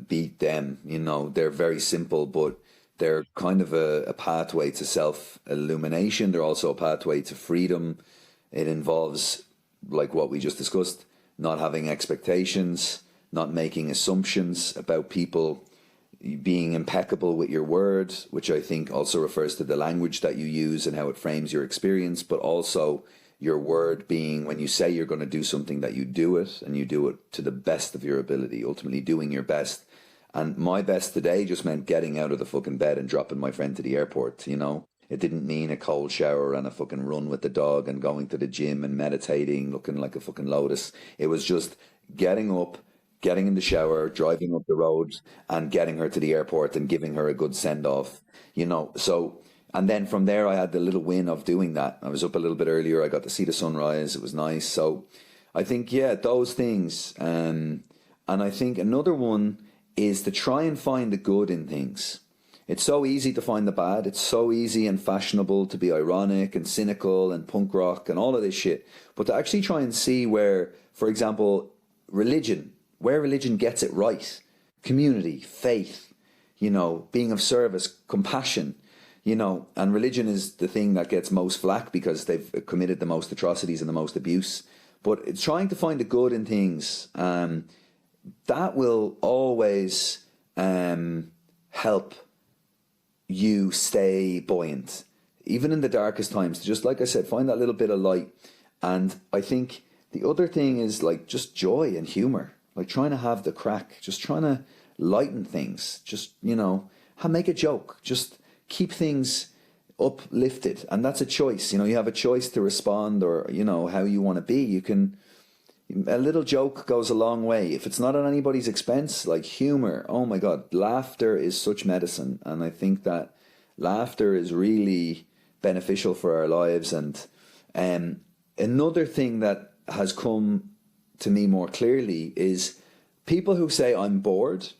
beat them. You know, they're very simple, but they're kind of a pathway to self-illumination. They're also a pathway to freedom. It involves, like what we just discussed, not having expectations, not making assumptions about people, being impeccable with your word, which I think also refers to the language that you use and how it frames your experience, but also your word being, when you say you're going to do something, that you do it, and you do it to the best of your ability, ultimately doing your best. And my best today just meant getting out of the fucking bed and dropping my friend to the airport, you know. It didn't mean a cold shower and a fucking run with the dog and going to the gym and meditating, looking like a fucking lotus. It was just getting up, getting in the shower, driving up the road, and getting her to the airport and giving her a good send-off, you know. So, and then from there, I had the little win of doing that. I was up a little bit earlier. I got to see the sunrise. It was nice. So I think, yeah, those things. And I think another one is to try and find the good in things. It's so easy to find the bad. It's so easy and fashionable to be ironic and cynical and punk rock and all of this shit. But to actually try and see where, for example, where religion gets it right. Community, faith, you know, being of service, compassion. You know, and religion is the thing that gets most flack because they've committed the most atrocities and the most abuse. But it's trying to find the good in things. That will always help you stay buoyant. Even in the darkest times, just like I said, find that little bit of light. And I think the other thing is like just joy and humor. Like trying to have the crack. Just trying to lighten things. Just, you know, make a joke. Just keep things uplifted, and that's a choice. You know, you have a choice to respond, or you know how you want to be. You can, a little joke goes a long way if it's not at anybody's expense. Like humor, oh my god, laughter is such medicine, and I think that laughter is really beneficial for our lives. And another thing that has come to me more clearly is people who say I'm bored.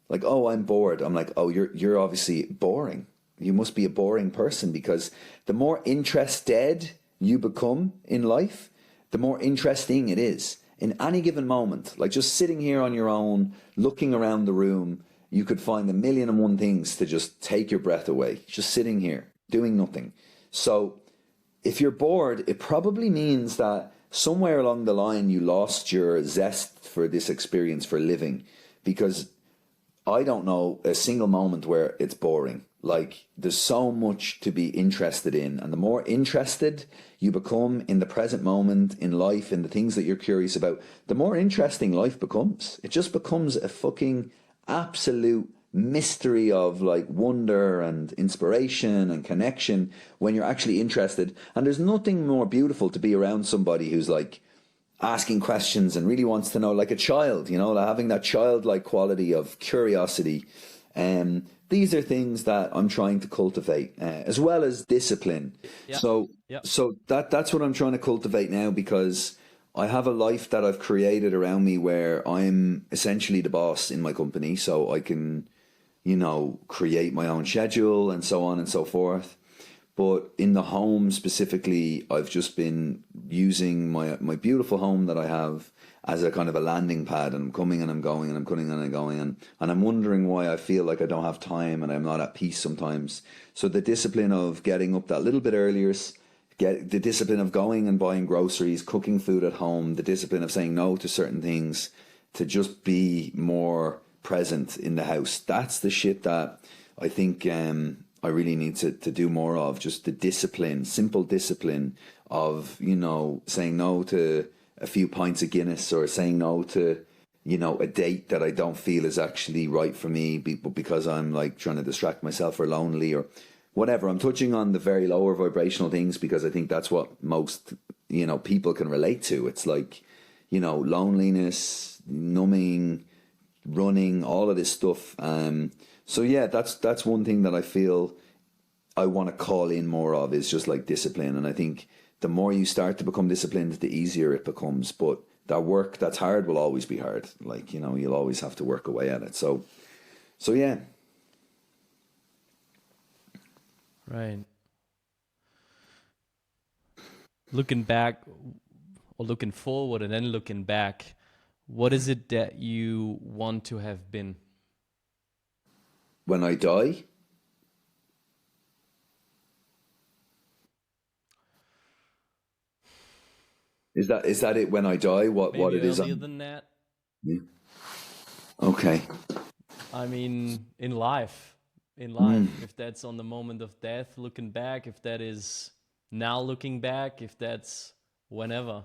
Like, oh, I'm bored. I'm like, oh, you're obviously boring. You must be a boring person, because the more interested you become in life, the more interesting it is. In any given moment, like just sitting here on your own, looking around the room, you could find 1,000,001 things to just take your breath away. Just sitting here, doing nothing. So if you're bored, it probably means that somewhere along the line you lost your zest for this experience, for living, because I don't know a single moment where it's boring. Like, there's so much to be interested in. And the more interested you become in the present moment, in life, in the things that you're curious about, the more interesting life becomes. It just becomes a fucking absolute mystery of like wonder and inspiration and connection when you're actually interested. And there's nothing more beautiful to be around somebody who's like asking questions and really wants to know, like a child, you know, like having that childlike quality of curiosity. These are things that I'm trying to cultivate, as well as discipline. Yeah. So, Yeah. that's what I'm trying to cultivate now, because I have a life that I've created around me where I'm essentially the boss in my company, so I can, you know, create my own schedule and so on and so forth. But in the home specifically, I've just been using my beautiful home that I have as a kind of a landing pad, and I'm coming and I'm going and I'm coming and I'm going, and I'm wondering why I feel like I don't have time and I'm not at peace sometimes. So the discipline of getting up that little bit earlier, get the discipline of going and buying groceries, cooking food at home, the discipline of saying no to certain things, to just be more present in the house. That's the shit that I think I really need to do more of. Just the discipline, simple discipline of, you know, saying no to a few pints of Guinness, or saying no to, you know, a date that I don't feel is actually right for me, but because I'm like trying to distract myself or lonely or whatever. I'm touching on the very lower vibrational things because I think that's what most, you know, people can relate to. It's like, you know, loneliness, numbing, running, all of this stuff. So yeah, that's one thing that I feel I want to call in more of, is just like discipline. And I think the more you start to become disciplined, the easier it becomes. But that work that's hard will always be hard. Like, you know, you'll always have to work away at it. So yeah. Right. Looking back, or looking forward and then looking back, what is it that you want to have been? When I die, is that it? When I die, what Maybe it is? earlier than that. Yeah. Okay. I mean, in life, Mm. if that's on the moment of death, looking back, if that is now looking back, if that's whenever.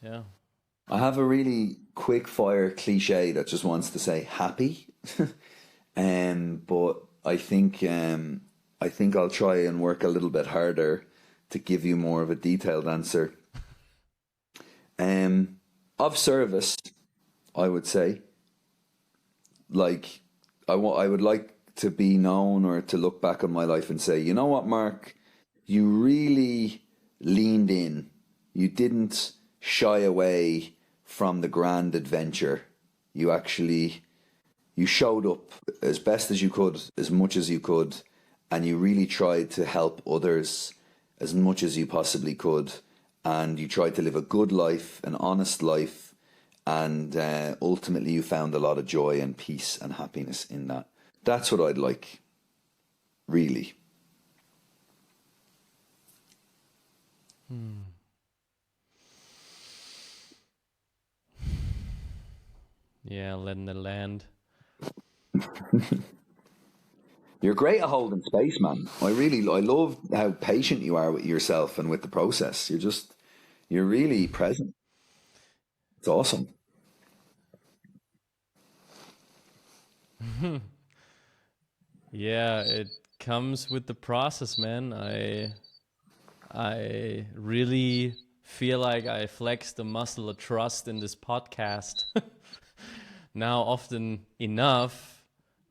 Yeah. I have a really quick fire cliche that just wants to say happy. But I think I'll try and work a little bit harder to give you more of a detailed answer. Of service, I would say. Like, I would like to be known, or to look back on my life and say, you know what, Mark, you really leaned in. You didn't shy away from the grand adventure. You actually, you showed up as best as you could, as much as you could, and you really tried to help others as much as you possibly could. And you tried to live a good life, an honest life, and ultimately you found a lot of joy and peace and happiness in that. That's what I'd like, really. Yeah, letting it land. You're great at holding space, man. I love how patient you are with yourself and with the process. You're really present. It's awesome. Yeah, it comes with the process, man. I really feel like I flexed the muscle of trust in this podcast now often enough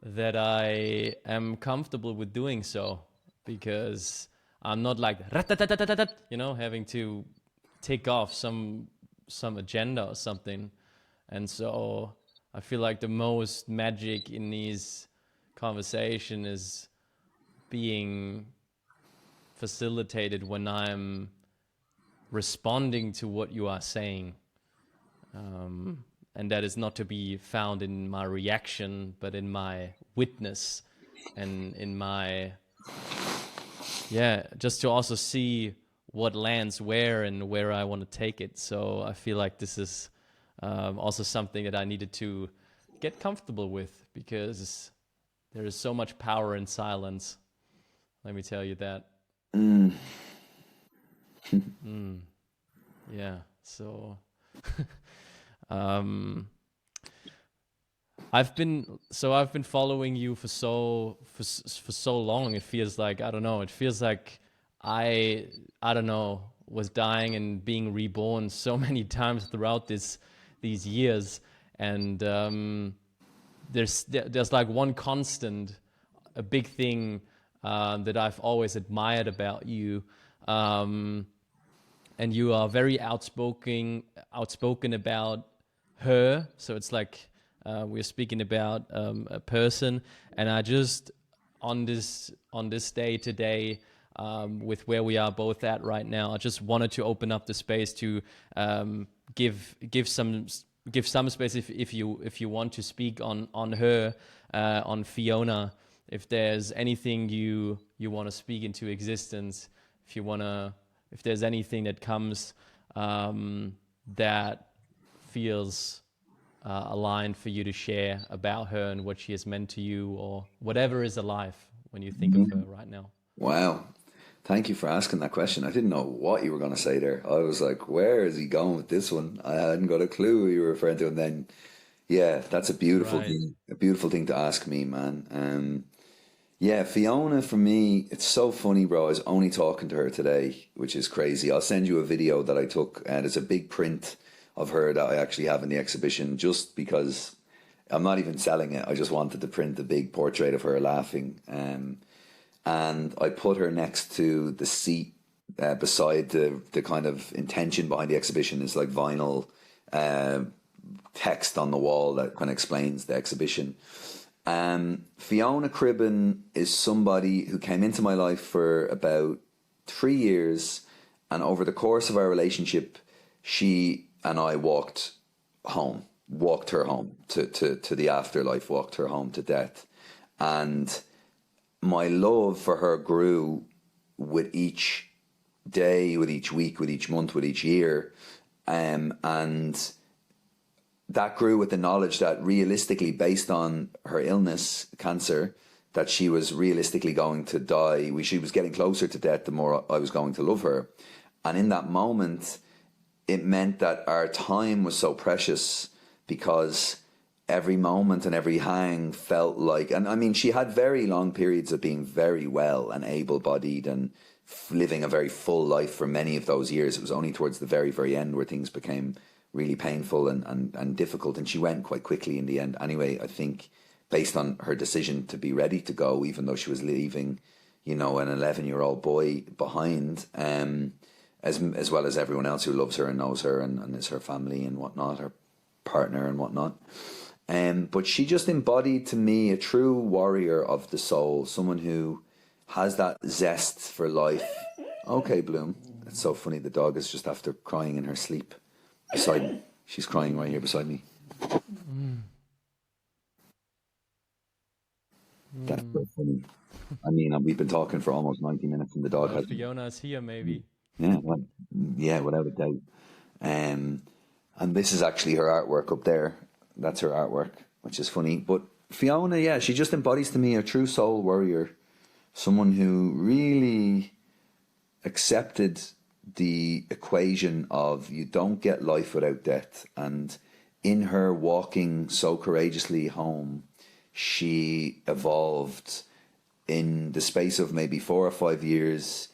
that I am comfortable with doing so, because I'm not like you know, having to take off some agenda or something. And so I feel like the most magic in these conversation is being facilitated when I'm responding to what you are saying. And that is not to be found in my reaction, but in my witness, and in my, yeah, just to also see what lands where and where I want to take it. So I feel like this is also something that I needed to get comfortable with, because there is so much power in silence. Let me tell you that. Mm. Yeah. So, um, I've been following you for so long. It feels like, I don't know. It feels like I don't know, was dying and being reborn so many times throughout these years. And there's like one constant, a big thing that I've always admired about you. Um, and you are very outspoken about her. So it's like we're speaking about a person, and I just on this day today, with where we are both at right now, I just wanted to open up the space to give some space if you want to speak on her, on Fiona. If there's anything you want to speak into existence, if you want to, if there's anything that comes that feels aligned for you to share about her and what she has meant to you, or whatever is alive when you think of her right now. Wow. Thank you for asking that question. I didn't know what you were going to say there. I was like, where is he going with this one? I hadn't got a clue who you were referring to. And then, yeah, that's Right. a beautiful thing to ask me, man. Yeah, Fiona for me, it's so funny, bro. I was only talking to her today, which is crazy. I'll send you a video that I took, and there's a big print of her that I actually have in the exhibition just because I'm not even selling it. I just wanted to print a big portrait of her laughing. And I put her next to the seat beside the kind of intention behind the exhibition is like vinyl uh, text on the wall that kind of explains the exhibition. Fiona Cribben is somebody who came into my life for about 3 years, and over the course of our relationship, she and I walked her home to the afterlife, walked her home to death. And my love for her grew with each day, with each week, with each month, with each year. And that grew with the knowledge that realistically, based on her illness, cancer, that she was realistically going to die. She was getting closer to death the more I was going to love her. And in that moment, it meant that our time was so precious because every moment and every hang felt like, and I mean, she had very long periods of being very well and able-bodied and living a very full life for many of those years. It was only towards the very, very end where things became really painful and difficult, and she went quite quickly in the end. Anyway, I think based on her decision to be ready to go, even though she was leaving, an 11-year-old boy behind, as well as everyone else who loves her and knows her and is her family and whatnot, her partner and whatnot. But she just embodied to me a true warrior of the soul, someone who has that zest for life. Okay, Bloom. It's so funny. The dog is just after crying in her sleep beside me. She's crying right here beside me. That's so funny. I mean, we've been talking for almost 90 minutes and the dog Well, hasn't. Fiona is here, maybe. Yeah, well, yeah, without a doubt. Um, and this is actually her artwork up there. That's her artwork, which is funny. But Fiona, yeah, she just embodies to me a true soul warrior, someone who really accepted the equation of you don't get life without death. And in her walking so courageously home, she evolved in the space of maybe 4 or 5 years,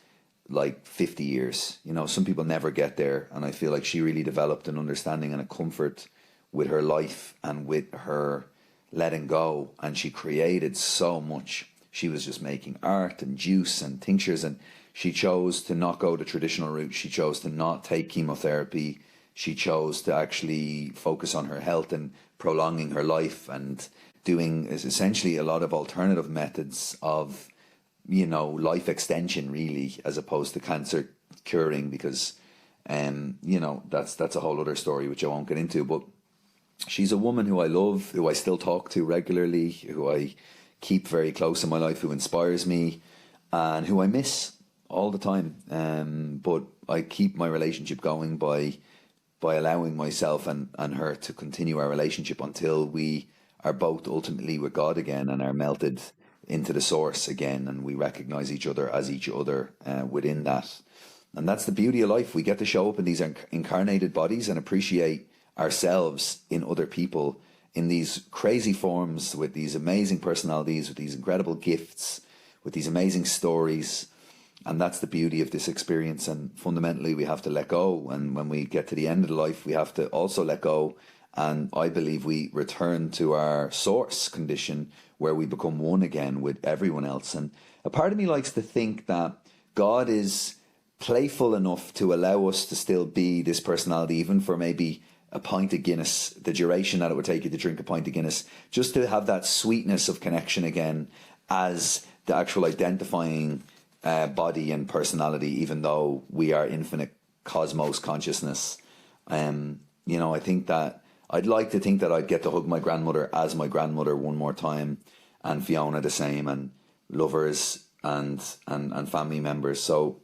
like 50 years. Some people never get there. And I feel like she really developed an understanding and a comfort with her life and with her letting go. And she created so much. She was just making art and juice and tinctures, and she chose to not go the traditional route. She chose to not take chemotherapy. She chose to actually focus on her health and prolonging her life and doing essentially a lot of alternative methods of, life extension, really, as opposed to cancer curing, because, that's a whole other story, which I won't get into. But she's a woman who I love, who I still talk to regularly, who I keep very close in my life, who inspires me, and who I miss all the time. But I keep my relationship going by allowing myself and her to continue our relationship until we are both ultimately with God again and are melted into the source again, and we recognize each other as each other within that. And that's the beauty of life. We get to show up in these incarnated bodies and appreciate ourselves in other people in these crazy forms with these amazing personalities, with these incredible gifts, with these amazing stories. And that's the beauty of this experience. And fundamentally, we have to let go. And when we get to the end of the life, we have to also let go. And I believe we return to our source condition where we become one again with everyone else. And a part of me likes to think that God is playful enough to allow us to still be this personality, even for maybe a pint of Guinness, the duration that it would take you to drink a pint of Guinness, just to have that sweetness of connection again as the actual identifying body and personality, even though we are infinite cosmos consciousness. I think that I'd like to think that I'd get to hug my grandmother as my grandmother one more time, and Fiona the same, and lovers and family members. So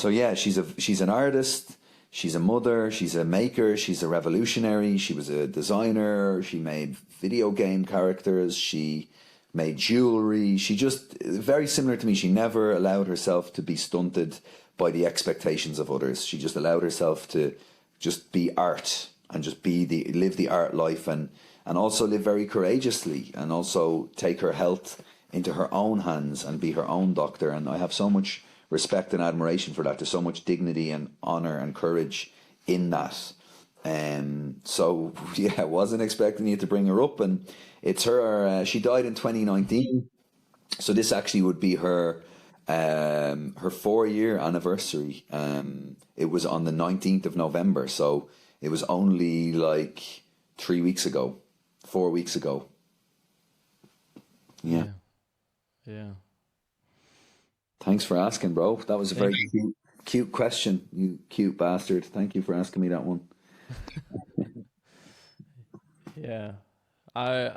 yeah, she's an artist, she's a mother, she's a maker, she's a revolutionary, she was a designer, she made video game characters, she made jewelry. She just, very similar to me, she never allowed herself to be stunted by the expectations of others. She just allowed herself to just be art and just live the art life, and also live very courageously, and also take her health into her own hands and be her own doctor. And I have so much respect and admiration for that. There's so much dignity and honor and courage in that. So yeah, I wasn't expecting you to bring her up, and it's her. She died in 2019, so this actually would be her 4-year anniversary. It was on the 19th of November, so it was only like 4 weeks ago. Yeah. Thanks for asking, bro. That was a very cute question. You cute bastard. Thank you for asking me that one. Yeah, I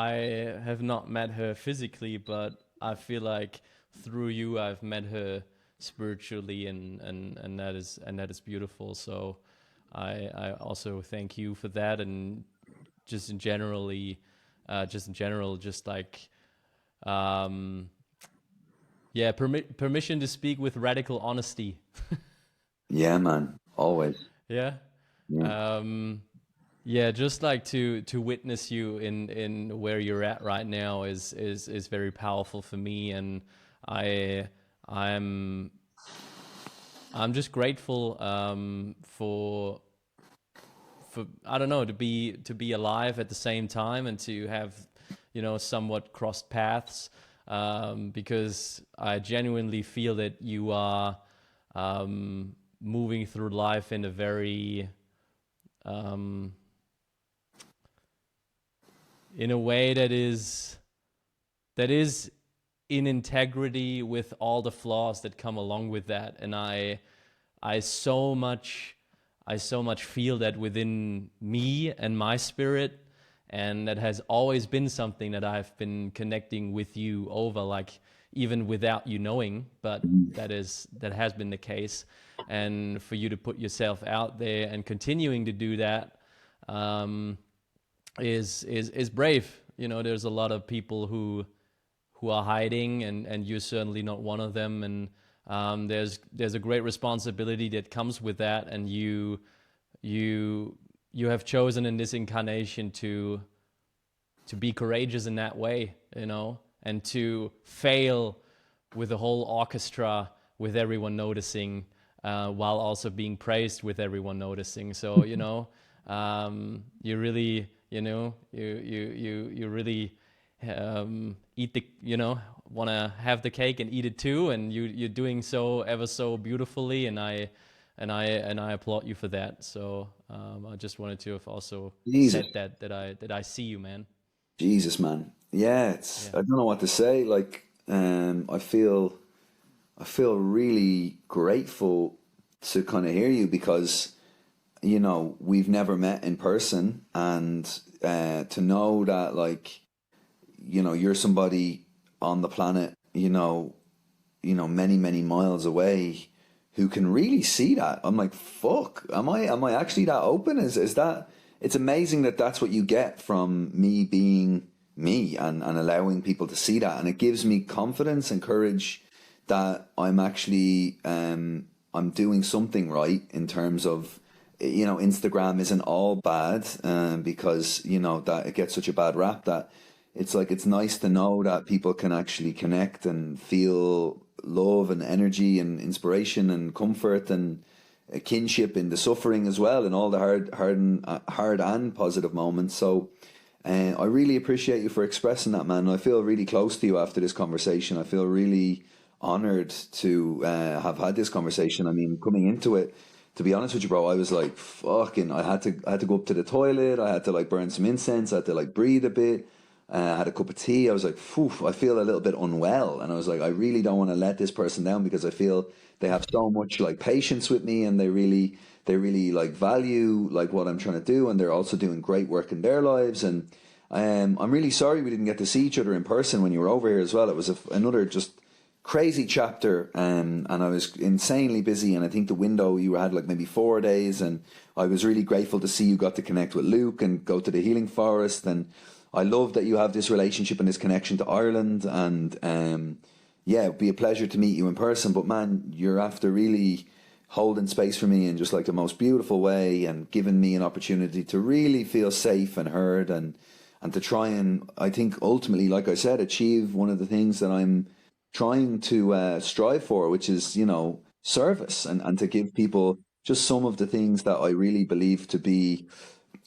have not met her physically, but I feel like through you I've met her spiritually, and that is beautiful. So I also thank you for that, and just in general, just like permission to speak with radical honesty. Yeah, man. Always. Yeah. Yeah. Yeah, just like to witness you in where you're at right now is very powerful for me, and I'm just grateful for I don't know, to be alive at the same time, and to have somewhat crossed paths, because I genuinely feel that you are moving through life in a very in a way that is in integrity with all the flaws that come along with that. And I so much feel that within me and my spirit, and that has always been something that I've been connecting with you over, like even without you knowing, but that has been the case. And for you to put yourself out there and continuing to do that is brave. There's a lot of people who are hiding, and you're certainly not one of them. And there's a great responsibility that comes with that, and you have chosen in this incarnation to be courageous in that way, and to fail with the whole orchestra, with everyone noticing, while also being praised with everyone noticing. So you really you really eat the want to have the cake and eat it too, and you're doing so ever so beautifully, and I applaud you for that. So I just wanted to have also Jesus. said that I see you, man. Jesus, man. Yeah, I don't know what to say. Like, I feel really grateful to kind of hear you, because we've never met in person, and to know that, like, you're somebody on the planet, many, many miles away, who can really see that. I'm like, fuck, am I actually that open? Is that, it's amazing that that's what you get from me being me, and allowing people to see that. And it gives me confidence and courage that I'm actually, I'm doing something right in terms of you know, Instagram isn't all bad, because, you know, that it gets such a bad rap that it's like, it's nice to know that people can actually connect and feel love and energy and inspiration and comfort and a kinship in the suffering as well, and all the hard and positive moments. So I really appreciate you for expressing that, man. I feel really close to you after this conversation. I feel really honored to have had this conversation. I mean, coming into it, to be honest with you, bro, I was like, fucking, I had to go up to the toilet. I had to like burn some incense. I had to like breathe a bit. I had a cup of tea. I was like, phew, I feel a little bit unwell. And I was like, I really don't want to let this person down, because I feel they have so much like patience with me, and they really like value like what I'm trying to do. And they're also doing great work in their lives. And I'm really sorry we didn't get to see each other in person when you were over here as well. It was another just crazy chapter, and I was insanely busy, and I think the window you had like maybe 4 days, and I was really grateful to see you got to connect with Luke and go to the healing forest. And I love that you have this relationship and this connection to Ireland, and yeah, it'd be a pleasure to meet you in person. But man, you're after really holding space for me in just like the most beautiful way, and giving me an opportunity to really feel safe and heard, and to try and, I think ultimately, like I said, achieve one of the things that I'm trying to strive for, which is, you know, service, and to give people just some of the things that I really believe to be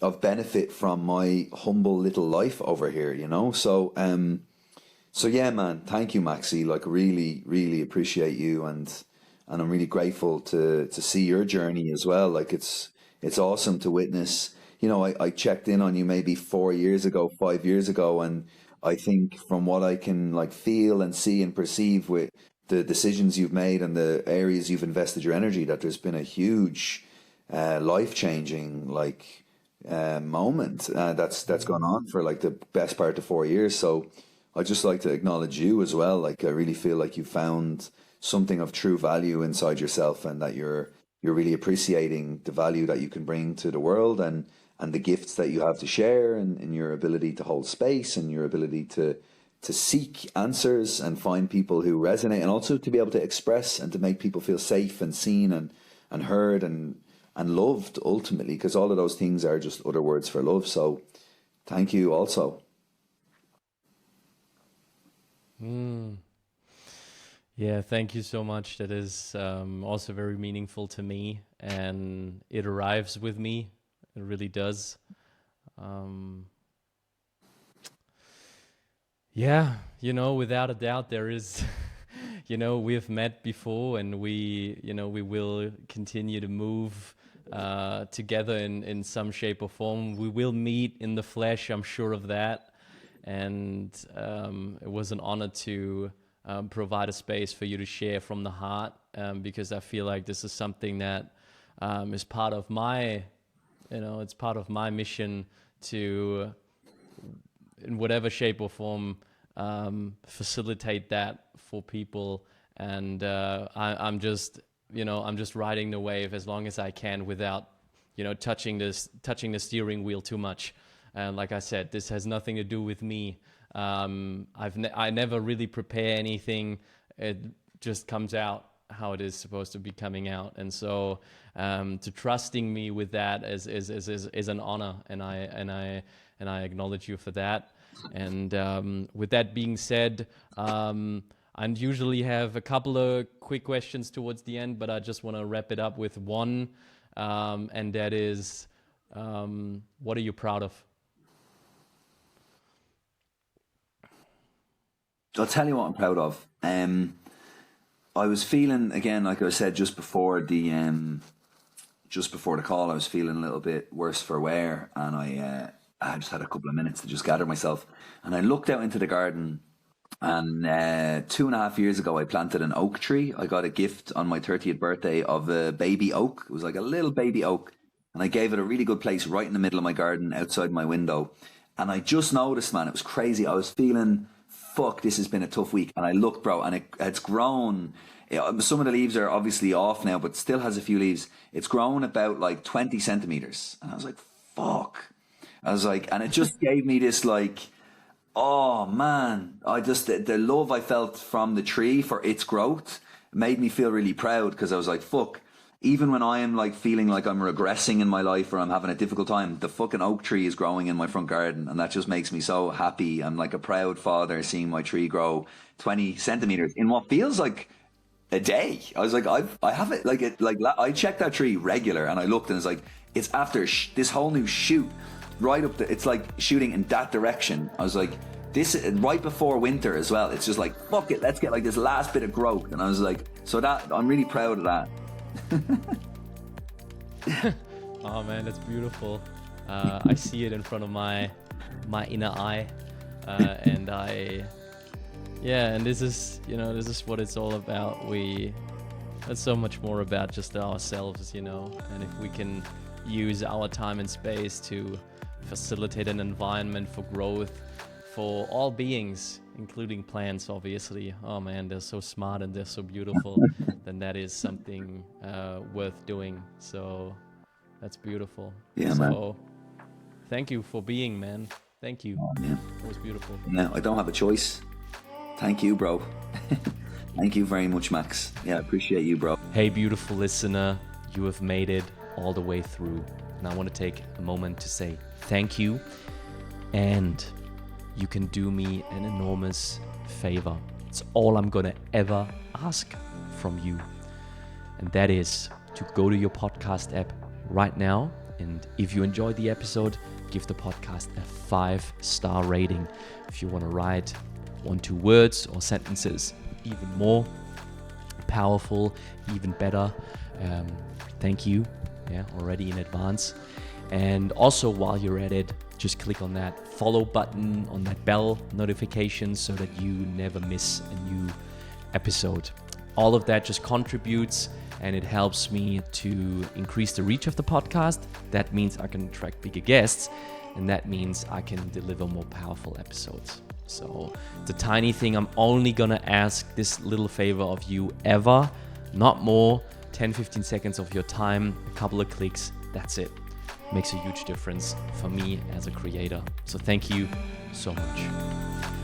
of benefit from my humble little life over here, you know. So yeah, man, thank you, Maxi. Like, really appreciate you, and I'm really grateful to see your journey as well. Like, it's awesome to witness. You know, I checked in on you maybe 4 years ago, 5 years ago, and I think from what I can like feel and see and perceive with the decisions you've made and the areas you've invested your energy, that there's been a huge life changing like moment that's gone on for like the best part of 4 years. So I'd just like to acknowledge you as well. Like, I really feel like you found something of true value inside yourself, and that you're really appreciating the value that you can bring to the world, and the gifts that you have to share, and your ability to hold space, and your ability to seek answers and find people who resonate, and also to be able to express and to make people feel safe and seen and heard and loved ultimately, because all of those things are just other words for love. So thank you also. Yeah, thank you so much. That is also very meaningful to me, and it arrives with me. It really does. Yeah, you know, without a doubt, there is, you know, we've met before, and we will continue to move together in some shape or form. We will meet in the flesh, I'm sure of that. And it was an honor to provide a space for you to share from the heart, because I feel like this is something that is part of my, it's part of my mission to, in whatever shape or form, facilitate that for people. And I'm just, I'm just riding the wave as long as I can without, touching the steering wheel too much. And like I said, this has nothing to do with me. I never really prepare anything. It just comes out how it is supposed to be coming out. And so to trusting me with that is an honor, and I acknowledge you for that. And with that being said, I usually have a couple of quick questions towards the end, but I just want to wrap it up with one, and that is, what are you proud of? I'll tell you what I'm proud of. I was feeling, again, like I said just before the call, I was feeling a little bit worse for wear, and I just had a couple of minutes to just gather myself. And I looked out into the garden, and 2.5 years ago, I planted an oak tree. I got a gift on my 30th birthday of a baby oak. It was like a little baby oak, and I gave it a really good place right in the middle of my garden, outside my window. And I just noticed, man, it was crazy. I was feeling, fuck, this has been a tough week. And I looked, bro, and it's grown. Some of the leaves are obviously off now, but still has a few leaves. It's grown about like 20 centimeters. And I was like, fuck. I was like, and it just gave me this like, oh man, the love I felt from the tree for its growth made me feel really proud, because I was like, fuck, even when I am like feeling like I'm regressing in my life or I'm having a difficult time, the fucking oak tree is growing in my front garden, and that just makes me so happy. I'm like a proud father seeing my tree grow 20 centimeters in what feels like a day. I was like, I have it I checked that tree regular, and I looked and it's like, it's after this whole new shoot right up it's like shooting in that direction. I was like, this right before winter as well. It's just like, fuck it, let's get like this last bit of growth. And I was like, so that I'm really proud of that. Oh man, that's beautiful. I see it in front of my inner eye, and this is what it's all about. It's so much more about just ourselves, and if we can use our time and space to facilitate an environment for growth for all beings, including plants, obviously. Oh man, they're so smart and they're so beautiful. Then that is something worth doing. So that's beautiful. Yeah, so, man. Thank you for being, man. Thank you. Oh, yeah. It was beautiful. No, I don't have a choice. Thank you, bro. Thank you very much, Max. Yeah, I appreciate you, bro. Hey, beautiful listener, you have made it all the way through. And I want to take a moment to say thank you. And you can do me an enormous favor. It's all I'm gonna ever ask from you. And that is to go to your podcast app right now. And if you enjoyed the episode, give the podcast a 5-star rating. If you want to write 1-2 words or sentences, even more powerful, even better. Thank you, already in advance. And also, while you're at it, just click on that follow button, on that bell notification, so that you never miss a new episode. All of that just contributes, and it helps me to increase the reach of the podcast. That means I can attract bigger guests, and that means I can deliver more powerful episodes. So it's a tiny thing. I'm only gonna ask this little favor of you ever, not more. 10-15 seconds of your time, a couple of clicks, that's it. Makes a huge difference for me as a creator. So thank you so much.